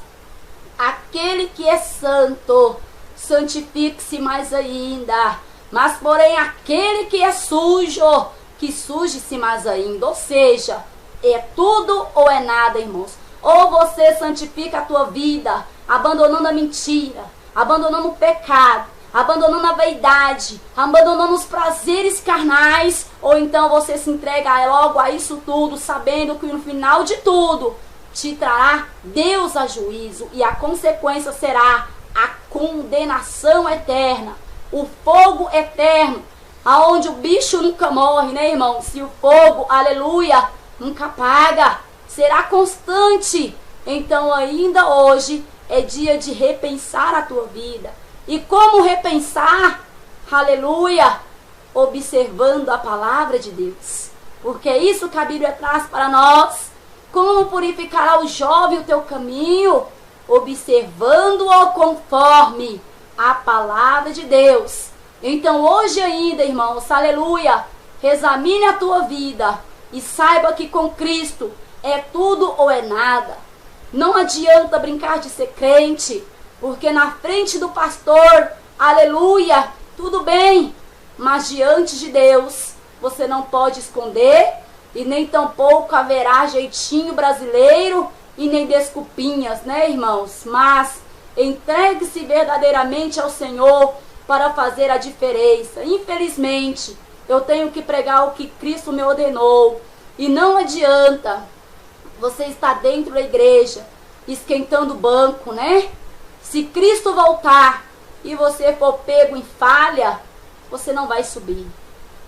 aquele que é santo, santifique-se mais ainda. Mas, porém, aquele que é sujo, que suje-se mais ainda. Ou seja, é tudo ou é nada, irmãos. Ou você santifica a tua vida, abandonando a mentira, abandonando o pecado, abandonando a vaidade, abandonando os prazeres carnais, ou então você se entrega logo a isso tudo, sabendo que no final de tudo te trará Deus a juízo, e a consequência será a condenação eterna, o fogo eterno, aonde o bicho nunca morre, né, irmão? Se o fogo, aleluia, nunca apaga, será constante. Então ainda hoje é dia de repensar a tua vida. E como repensar? Aleluia! Observando a palavra de Deus. Porque é isso que a Bíblia traz para nós. Como purificará o jovem o teu caminho? Observando-o conforme a palavra de Deus. Então hoje ainda, irmãos, aleluia, examine a tua vida e saiba que com Cristo é tudo ou é nada. Não adianta brincar de ser crente, porque na frente do pastor, aleluia, tudo bem, mas diante de Deus você não pode esconder, e nem tampouco haverá jeitinho brasileiro e nem desculpinhas, né, irmãos? Mas entregue-se verdadeiramente ao Senhor para fazer a diferença. Infelizmente, eu tenho que pregar o que Cristo me ordenou, e não adianta você estar dentro da igreja esquentando o banco, né? Se Cristo voltar e você for pego em falha, você não vai subir.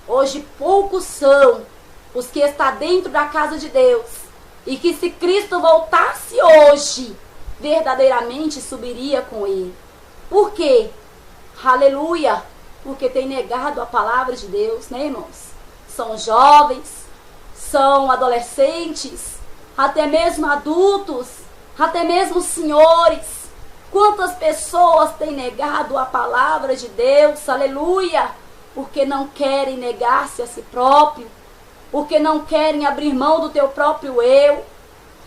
Hoje poucos são os que estão dentro da casa de Deus, e que se Cristo voltasse hoje, verdadeiramente subiria com ele. Por quê? Aleluia! Porque tem negado a palavra de Deus, né, irmãos? São jovens, são adolescentes, até mesmo adultos, até mesmo senhores. Quantas pessoas têm negado a palavra de Deus, aleluia, porque não querem negar-se a si próprio, porque não querem abrir mão do teu próprio eu.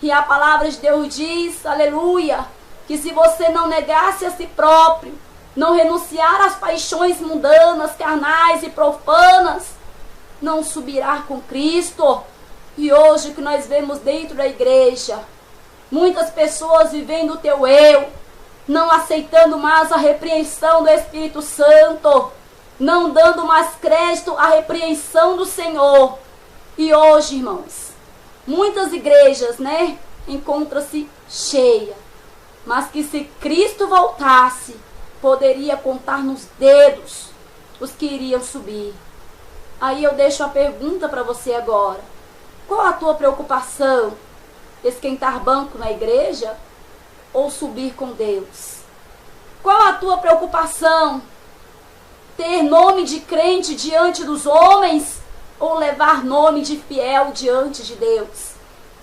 E a palavra de Deus diz, aleluia, que se você não negar-se a si próprio, não renunciar às paixões mundanas, carnais e profanas, não subirá com Cristo. E hoje que nós vemos dentro da igreja, muitas pessoas vivendo o teu eu, não aceitando mais a repreensão do Espírito Santo, não dando mais crédito à repreensão do Senhor. E hoje, irmãos, muitas igrejas, né, encontram-se cheias, mas que se Cristo voltasse, poderia contar nos dedos os que iriam subir. Aí eu deixo a pergunta para você agora: qual a tua preocupação? Esquentar banco na igreja ou subir com Deus? Qual a tua preocupação? Ter nome de crente diante dos homens ou levar nome de fiel diante de Deus?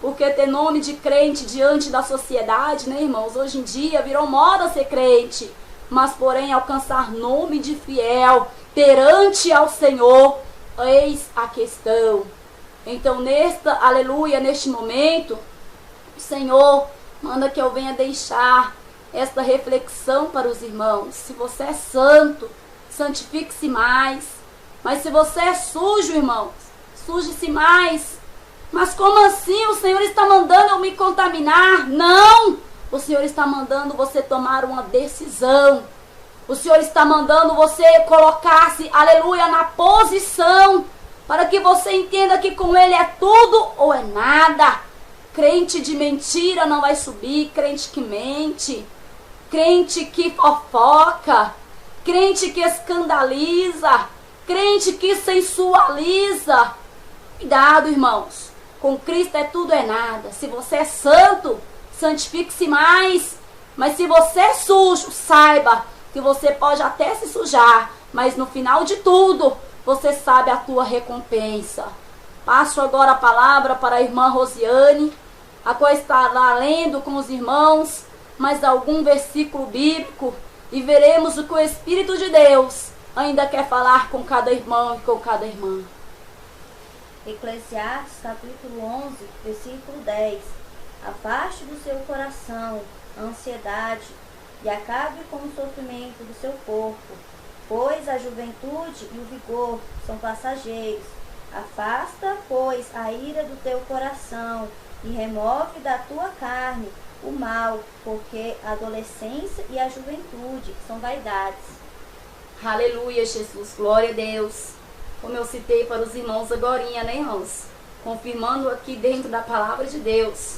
Porque ter nome de crente diante da sociedade, né, irmãos? Hoje em dia virou moda ser crente, mas porém alcançar nome de fiel perante ao Senhor, eis a questão. Então aleluia, neste momento, o Senhor manda que eu venha deixar esta reflexão para os irmãos. Se você é santo, santifique-se mais. Mas se você é sujo, irmãos, suje-se mais. Mas como assim? O Senhor está mandando eu me contaminar? Não! O Senhor está mandando você tomar uma decisão. O Senhor está mandando você colocar-se, aleluia, na posição, para que você entenda que com Ele é tudo ou é nada. Crente de mentira não vai subir, crente que mente, crente que fofoca, crente que escandaliza, crente que sensualiza. Cuidado, irmãos, com Cristo é tudo é nada. Se você é santo, santifique-se mais. Mas se você é sujo, saiba que você pode até se sujar, mas no final de tudo, você sabe a tua recompensa. Passo agora a palavra para a irmã Rosiane, a qual estará lendo com os irmãos mais algum versículo bíblico, e veremos o que o Espírito de Deus ainda quer falar com cada irmão e com cada irmã. Eclesiastes capítulo 11, versículo 10. Afaste do seu coração a ansiedade e acabe com o sofrimento do seu corpo, pois a juventude e o vigor são passageiros. Afasta, pois, a ira do teu coração e remove da tua carne o mal, porque a adolescência e a juventude são vaidades. Aleluia, Jesus, glória a Deus. Como eu citei para os irmãos agorinha, né, irmãos? Confirmando aqui dentro da palavra de Deus,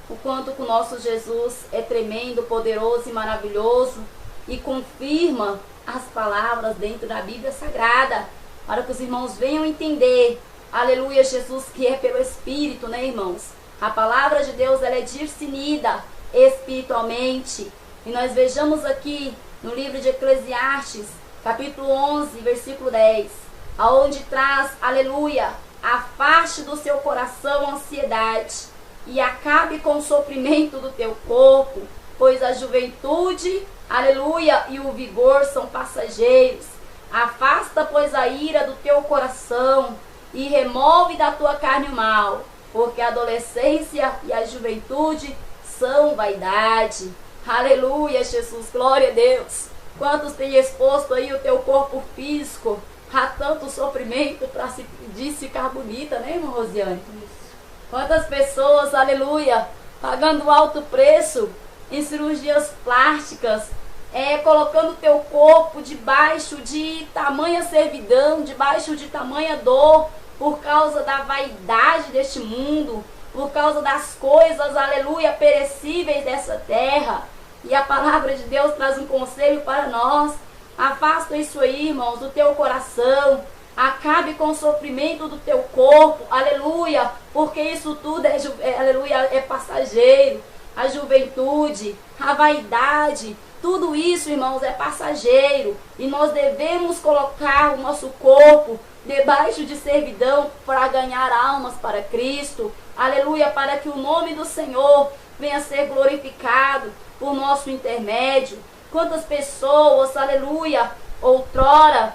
o quanto que o nosso Jesus é tremendo, poderoso e maravilhoso, e confirma as palavras dentro da Bíblia Sagrada, para que os irmãos venham entender, aleluia, Jesus, que é pelo Espírito, né, irmãos? A palavra de Deus, ela é discernida espiritualmente, e nós vejamos aqui no livro de Eclesiastes, capítulo 11, versículo 10, aonde traz, aleluia, afaste do seu coração a ansiedade e acabe com o sofrimento do teu corpo, pois a juventude, aleluia, e o vigor são passageiros. Afasta, pois, a ira do teu coração e remove da tua carne o mal, porque a adolescência e a juventude são vaidade. Aleluia, Jesus, glória a Deus. Quantos têm exposto aí o teu corpo físico a tanto sofrimento para se ficar bonita, né, irmã Rosiane? Quantas pessoas, aleluia, pagando alto preço em cirurgias plásticas, colocando o teu corpo debaixo de tamanha servidão, debaixo de tamanha dor, por causa da vaidade deste mundo, por causa das coisas, aleluia, perecíveis dessa terra. E a palavra de Deus traz um conselho para nós. Afasta isso aí, irmãos, do teu coração. Acabe com o sofrimento do teu corpo, aleluia, porque isso tudo aleluia, é passageiro. A juventude, a vaidade, tudo isso, irmãos, é passageiro. E nós devemos colocar o nosso corpo debaixo de servidão para ganhar almas para Cristo, aleluia, para que o nome do Senhor venha a ser glorificado por nosso intermédio. Quantas pessoas, aleluia, outrora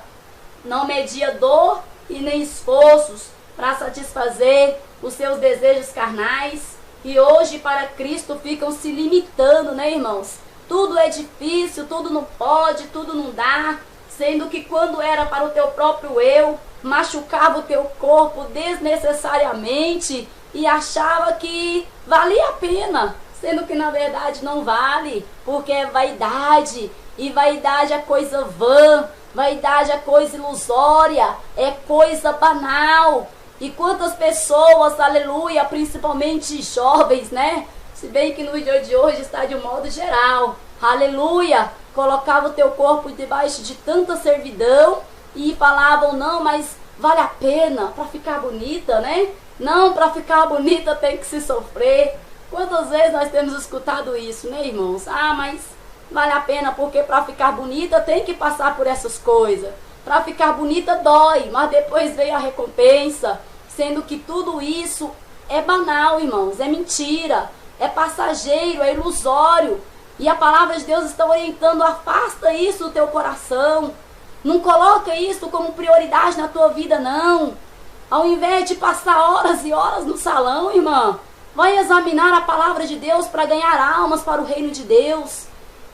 não media dor e nem esforços para satisfazer os seus desejos carnais, e hoje para Cristo ficam se limitando, né, irmãos? Tudo é difícil, tudo não pode, tudo não dá, sendo que quando era para o teu próprio eu, machucava o teu corpo desnecessariamente e achava que valia a pena, sendo que na verdade não vale, porque é vaidade, e vaidade é coisa vã, vaidade é coisa ilusória, é coisa banal. E quantas pessoas, aleluia, principalmente jovens, né? Se bem que no dia de hoje está de um modo geral, aleluia, colocava o teu corpo debaixo de tanta servidão e falavam, não, mas vale a pena para ficar bonita, né? Não, para ficar bonita tem que se sofrer. Quantas vezes nós temos escutado isso, né, irmãos? Ah, mas vale a pena porque para ficar bonita tem que passar por essas coisas. Para ficar bonita dói, mas depois vem a recompensa. Sendo que tudo isso é banal, irmãos, é mentira, é passageiro, é ilusório. E a palavra de Deus está orientando, afasta isso do teu coração. Não coloca isso como prioridade na tua vida, não. Ao invés de passar horas e horas no salão, irmã, vai examinar a palavra de Deus para ganhar almas para o reino de Deus.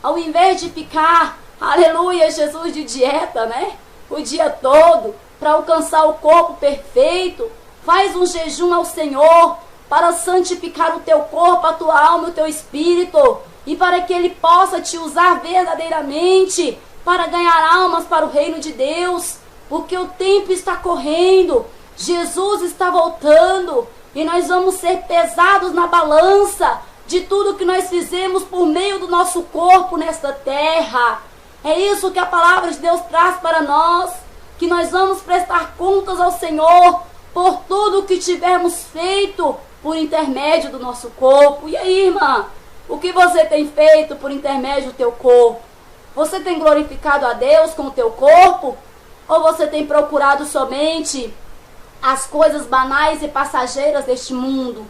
Ao invés de ficar, aleluia, Jesus, de dieta, né? O dia todo, para alcançar o corpo perfeito, faz um jejum ao Senhor para santificar o teu corpo, a tua alma e o teu espírito, e para que Ele possa te usar verdadeiramente para ganhar almas para o reino de Deus, porque o tempo está correndo, Jesus está voltando, e nós vamos ser pesados na balança de tudo que nós fizemos por meio do nosso corpo nesta terra. É isso que a palavra de Deus traz para nós, que nós vamos prestar contas ao Senhor por tudo que tivermos feito por intermédio do nosso corpo. E aí, irmã, o que você tem feito por intermédio do teu corpo? Você tem glorificado a Deus com o teu corpo? Ou você tem procurado somente as coisas banais e passageiras deste mundo?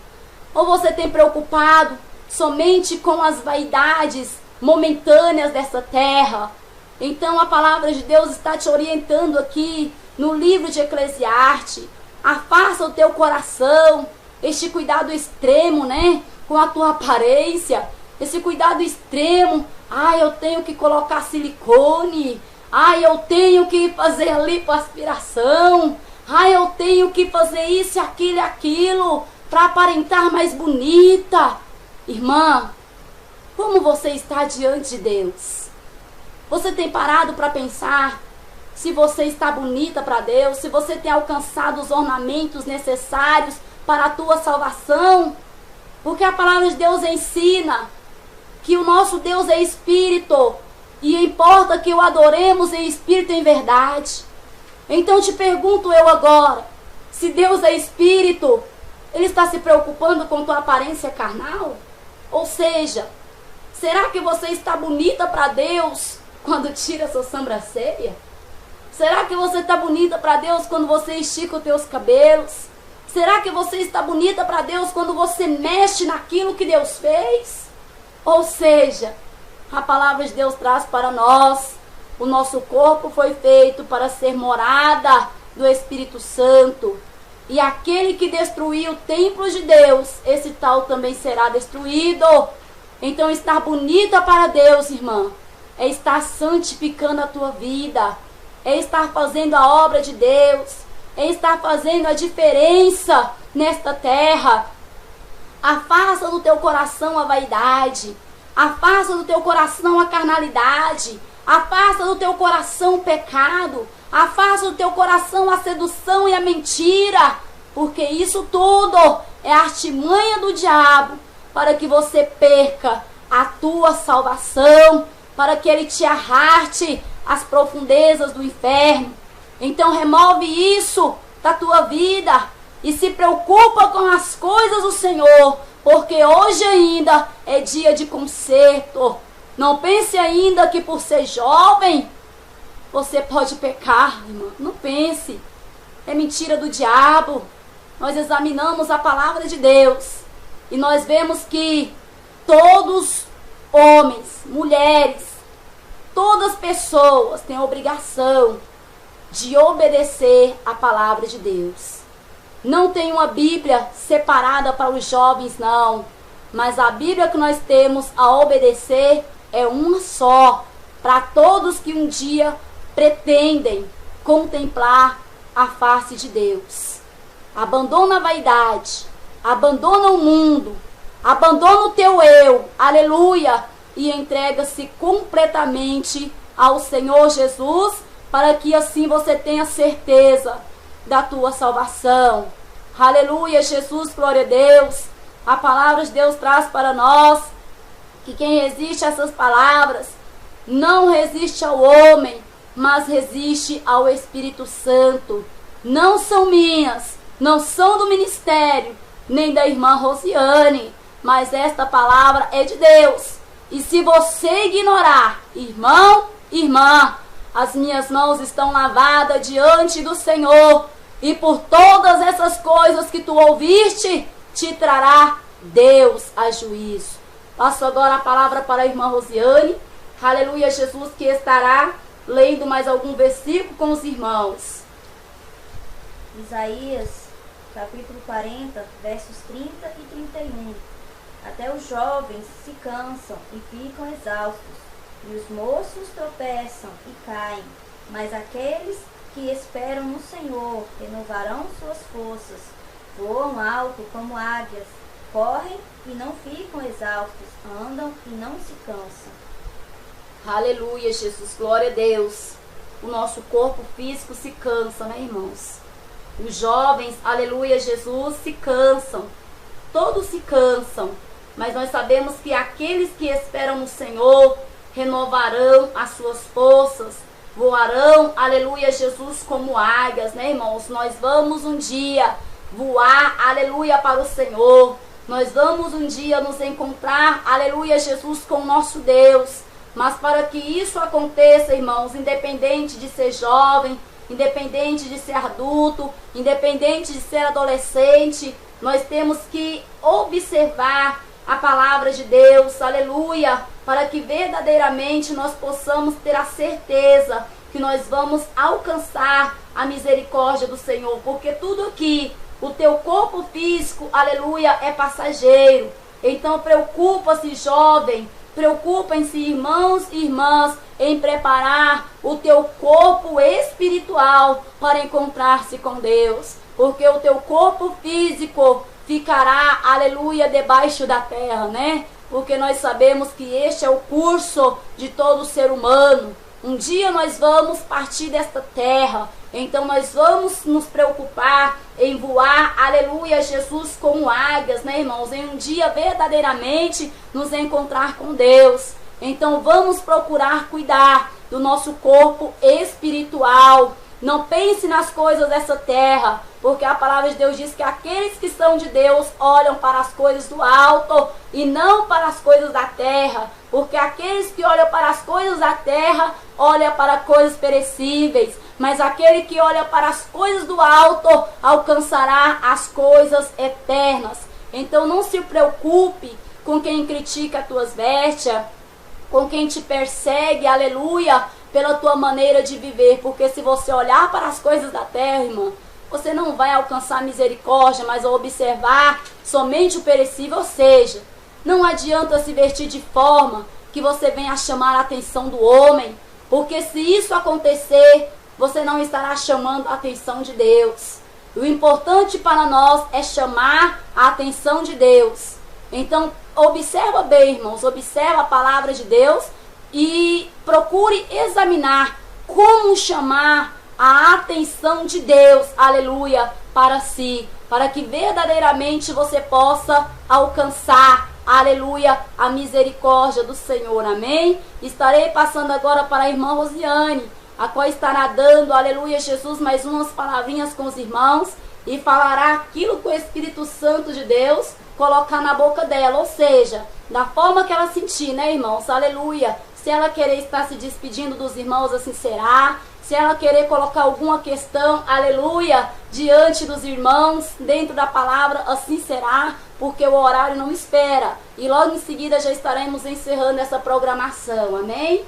Ou você tem preocupado somente com as vaidades momentâneas dessa terra? Então a palavra de Deus está te orientando aqui no livro de Eclesiastes. Afasta o teu coração, este cuidado extremo, né? com a tua aparência, esse cuidado extremo. Eu tenho que colocar silicone. Eu tenho que fazer a lipoaspiração. Eu tenho que fazer isso, aquilo e aquilo para aparentar mais bonita. Irmã, como você está diante de Deus? Você tem parado para pensar se você está bonita para Deus? Se você tem alcançado os ornamentos necessários para a tua salvação? Porque a palavra de Deus ensina que o nosso Deus é Espírito e importa que o adoremos em Espírito e em verdade. Então te pergunto eu agora, se Deus é Espírito, Ele está se preocupando com tua aparência carnal? Ou seja, será que você está bonita para Deus quando tira sua sobrancelha? Será que você está bonita para Deus quando você estica os teus cabelos? Será que você está bonita para Deus quando você mexe naquilo que Deus fez? Ou seja, a palavra de Deus traz para nós: o nosso corpo foi feito para ser morada do Espírito Santo. E aquele que destruiu o templo de Deus, esse tal também será destruído. Então estar bonita para Deus, irmã, é estar santificando a tua vida, é estar fazendo a obra de Deus, é estar fazendo a diferença nesta terra. Afasta do teu coração a vaidade, afasta do teu coração a carnalidade, afasta do teu coração o pecado, afasta do teu coração a sedução e a mentira, porque isso tudo é artimanha do diabo para que você perca a tua salvação, para que ele te arraste às profundezas do inferno. Então remove isso da tua vida e se preocupa com as coisas do Senhor, porque hoje ainda é dia de conserto. Não pense ainda que por ser jovem você pode pecar, irmã. Não pense. É mentira do diabo. Nós examinamos a palavra de Deus e nós vemos que todos, homens, mulheres, todas pessoas têm a obrigação de obedecer a palavra de Deus. Não tem uma Bíblia separada para os jovens, não. Mas a Bíblia que nós temos a obedecer é uma só, para todos que um dia pretendem contemplar a face de Deus. Abandona a vaidade, abandona o mundo, abandona o teu eu, aleluia, e entrega-se completamente ao Senhor Jesus, para que assim você tenha certeza da tua salvação. Aleluia, Jesus, glória a Deus. A palavra de Deus traz para nós que quem resiste a essas palavras não resiste ao homem, mas resiste ao Espírito Santo. Não são minhas, não são do ministério, nem da irmã Rosiane, mas esta palavra é de Deus. E se você ignorar, irmão, irmã, as minhas mãos estão lavadas diante do Senhor, e por todas essas coisas que tu ouviste, te trará Deus a juízo. Passo agora a palavra para a irmã Rosiane. Aleluia, Jesus, que estará lendo mais algum versículo com os irmãos. Isaías, capítulo 40, versos 30 e 31. Até os jovens se cansam e ficam exaustos, e os moços tropeçam e caem, mas aqueles que esperam no Senhor renovarão suas forças, voam alto como águias, correm e não ficam exaustos, andam e não se cansam. Aleluia, Jesus, glória a Deus. O nosso corpo físico se cansa, né, irmãos? Os jovens, aleluia, Jesus, se cansam. Todos se cansam, mas nós sabemos que aqueles que esperam no Senhor renovarão as suas forças, voarão, aleluia, Jesus, como águias, né, irmãos? Nós vamos um dia voar, aleluia, para o Senhor. Nós vamos um dia nos encontrar, aleluia, Jesus, com o nosso Deus. Mas para que isso aconteça, irmãos, independente de ser jovem, independente de ser adulto, independente de ser adolescente, nós temos que observar a palavra de Deus, aleluia, para que verdadeiramente nós possamos ter a certeza que nós vamos alcançar a misericórdia do Senhor, porque tudo aqui, o teu corpo físico, aleluia, é passageiro, Então preocupa-se, jovem, preocupem-se, irmãos e irmãs, em preparar o teu corpo espiritual para encontrar-se com Deus. Porque o teu corpo físico ficará, aleluia, debaixo da terra, né? Porque nós sabemos que este é o curso de todo ser humano. Um dia nós vamos partir desta terra, então nós vamos nos preocupar em voar, aleluia, Jesus, como águias, né, irmãos? Em um dia verdadeiramente nos encontrar com Deus. Então vamos procurar cuidar do nosso corpo espiritual. Não pense nas coisas dessa terra, porque a palavra de Deus diz que aqueles que são de Deus olham para as coisas do alto e não para as coisas da terra. Porque aqueles que olham para as coisas da terra, olham para coisas perecíveis. Mas aquele que olha para as coisas do alto, alcançará as coisas eternas. Então não se preocupe com quem critica as tuas vestes, com quem te persegue, aleluia, pela tua maneira de viver. Porque se você olhar para as coisas da terra, irmã, você não vai alcançar misericórdia, mas ao observar somente o perecível. Ou seja, não adianta se vestir de forma que você venha chamar a atenção do homem, porque se isso acontecer, você não estará chamando a atenção de Deus. O importante para nós é chamar a atenção de Deus. Então, observa bem, irmãos, observa a palavra de Deus e procure examinar como chamar a atenção de Deus, aleluia, para si, para que verdadeiramente você possa alcançar, aleluia, a misericórdia do Senhor, amém? Estarei passando agora para a irmã Rosiane, a qual estará dando, aleluia, Jesus, mais umas palavrinhas com os irmãos e falará aquilo que o Espírito Santo de Deus colocar na boca dela, ou seja, da forma que ela sentir, né, irmãos, aleluia. Se ela querer estar se despedindo dos irmãos, assim será. Se ela querer colocar alguma questão, aleluia, diante dos irmãos, dentro da palavra, assim será, porque o horário não espera. E logo em seguida já estaremos encerrando essa programação, amém?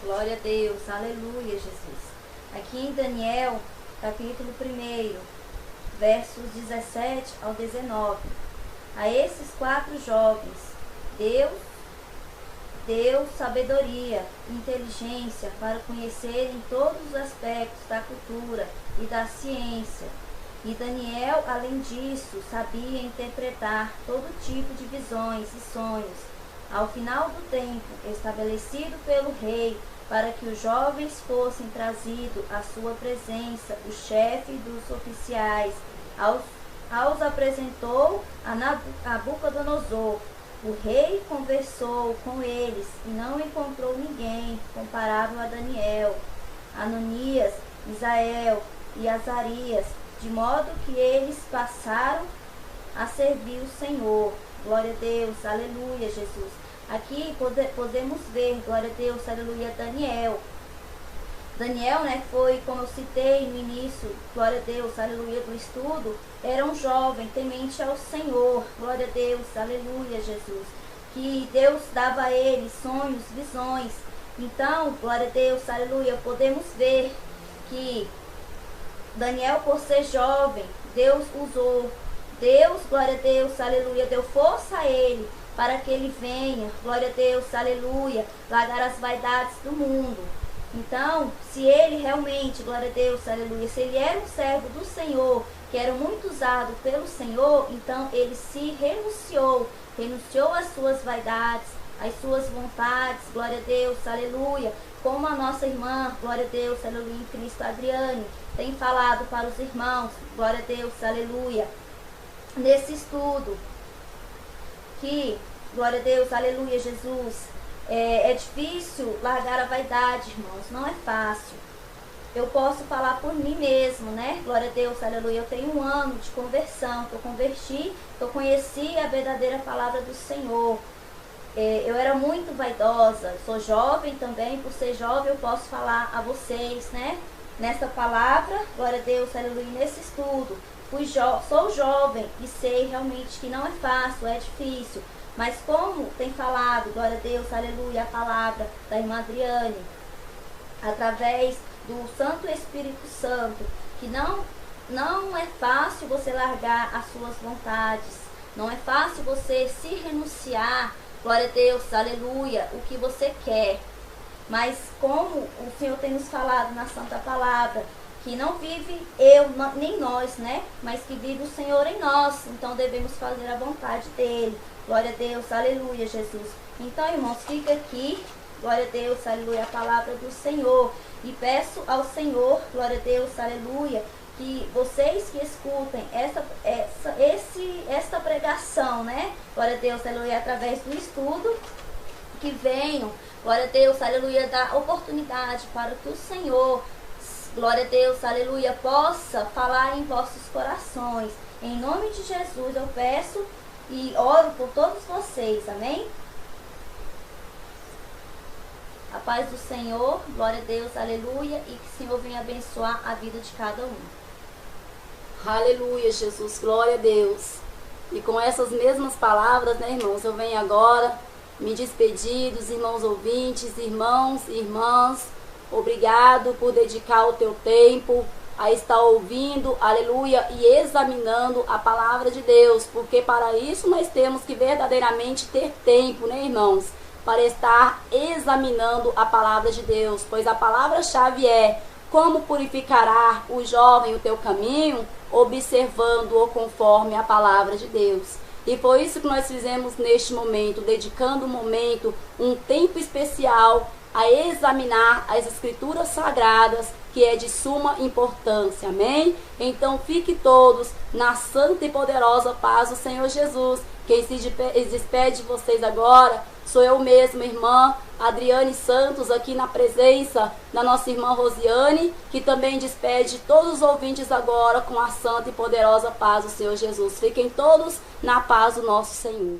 Glória a Deus, aleluia, Jesus. Aqui em Daniel, capítulo 1, versos 17 ao 19. A esses 4 jovens, Deus sabedoria e inteligência para conhecerem todos os aspectos da cultura e da ciência. E Daniel, além disso, sabia interpretar todo tipo de visões e sonhos. Ao final do tempo estabelecido pelo rei, para que os jovens fossem trazidos à sua presença, o chefe dos oficiais aos apresentou a Nabucodonosor. O rei conversou com eles e não encontrou ninguém comparável a Daniel, Ananias, Misael e Azarias, de modo que eles passaram a servir o Senhor. Glória a Deus, aleluia, Jesus. Aqui podemos ver, glória a Deus, aleluia, Daniel. Daniel, né, foi, como eu citei no início, glória a Deus, aleluia, do estudo, era um jovem temente ao Senhor, glória a Deus, aleluia, Jesus, que Deus dava a ele sonhos, visões. Então, glória a Deus, aleluia, podemos ver que Daniel, por ser jovem, Deus usou, Deus, glória a Deus, aleluia, deu força a ele, para que ele venha, glória a Deus, aleluia, largar as vaidades do mundo. Então, se ele realmente, glória a Deus, aleluia, se ele era um servo do Senhor, que era muito usado pelo Senhor, então ele se renunciou às suas vaidades, às suas vontades, glória a Deus, aleluia, como a nossa irmã, glória a Deus, aleluia, em Cristo, Adriane, tem falado para os irmãos, glória a Deus, aleluia, nesse estudo, que, glória a Deus, aleluia, Jesus, é difícil largar a vaidade, irmãos, não é fácil. Eu posso falar por mim mesmo, né? Glória a Deus, aleluia. Eu tenho 1 ano de conversão, que eu converti, que eu conheci a verdadeira palavra do Senhor. Eu era muito vaidosa, sou jovem também, por ser jovem eu posso falar a vocês, né? Nessa palavra, glória a Deus, aleluia, nesse estudo. Sou jovem e sei realmente que não é fácil, é difícil. Mas como tem falado, glória a Deus, aleluia, a palavra da irmã Adriane, através do Santo Espírito Santo, que não é fácil você largar as suas vontades, Não é fácil você se renunciar, glória a Deus, aleluia, o que você quer. Mas como o Senhor tem nos falado na Santa Palavra, que não vive eu nem nós, né? Mas que vive o Senhor em nós. Então devemos fazer a vontade dele. Glória a Deus, aleluia, Jesus. Então, irmãos, fica aqui, glória a Deus, aleluia, a palavra do Senhor. E peço ao Senhor, glória a Deus, aleluia, que vocês que escutem esta pregação, né? Glória a Deus, aleluia, através do estudo, que venham, glória a Deus, aleluia, dar oportunidade para que o Senhor, glória a Deus, aleluia, possa falar em vossos corações. Em nome de Jesus eu peço e oro por todos vocês, amém? A paz do Senhor, glória a Deus, aleluia, e que o Senhor venha abençoar a vida de cada um. Aleluia, Jesus, glória a Deus. E com essas mesmas palavras, né, irmãos, eu venho agora me despedir dos irmãos ouvintes, irmãos e irmãs. Obrigado por dedicar o teu tempo a estar ouvindo, aleluia, e examinando a palavra de Deus, porque para isso nós temos que verdadeiramente ter tempo, né, irmãos, para estar examinando a palavra de Deus, pois a palavra-chave é: como purificará o jovem o teu caminho, observando-o conforme a palavra de Deus. E foi isso que nós fizemos neste momento, dedicando um momento, um tempo especial a examinar as escrituras sagradas, que é de suma importância, amém? Então fique todos na santa e poderosa paz do Senhor Jesus. Quem se despede de vocês agora sou eu mesma, irmã Adriane Santos, aqui na presença da nossa irmã Rosiane, que também despede todos os ouvintes agora com a santa e poderosa paz do Senhor Jesus. Fiquem todos na paz do nosso Senhor.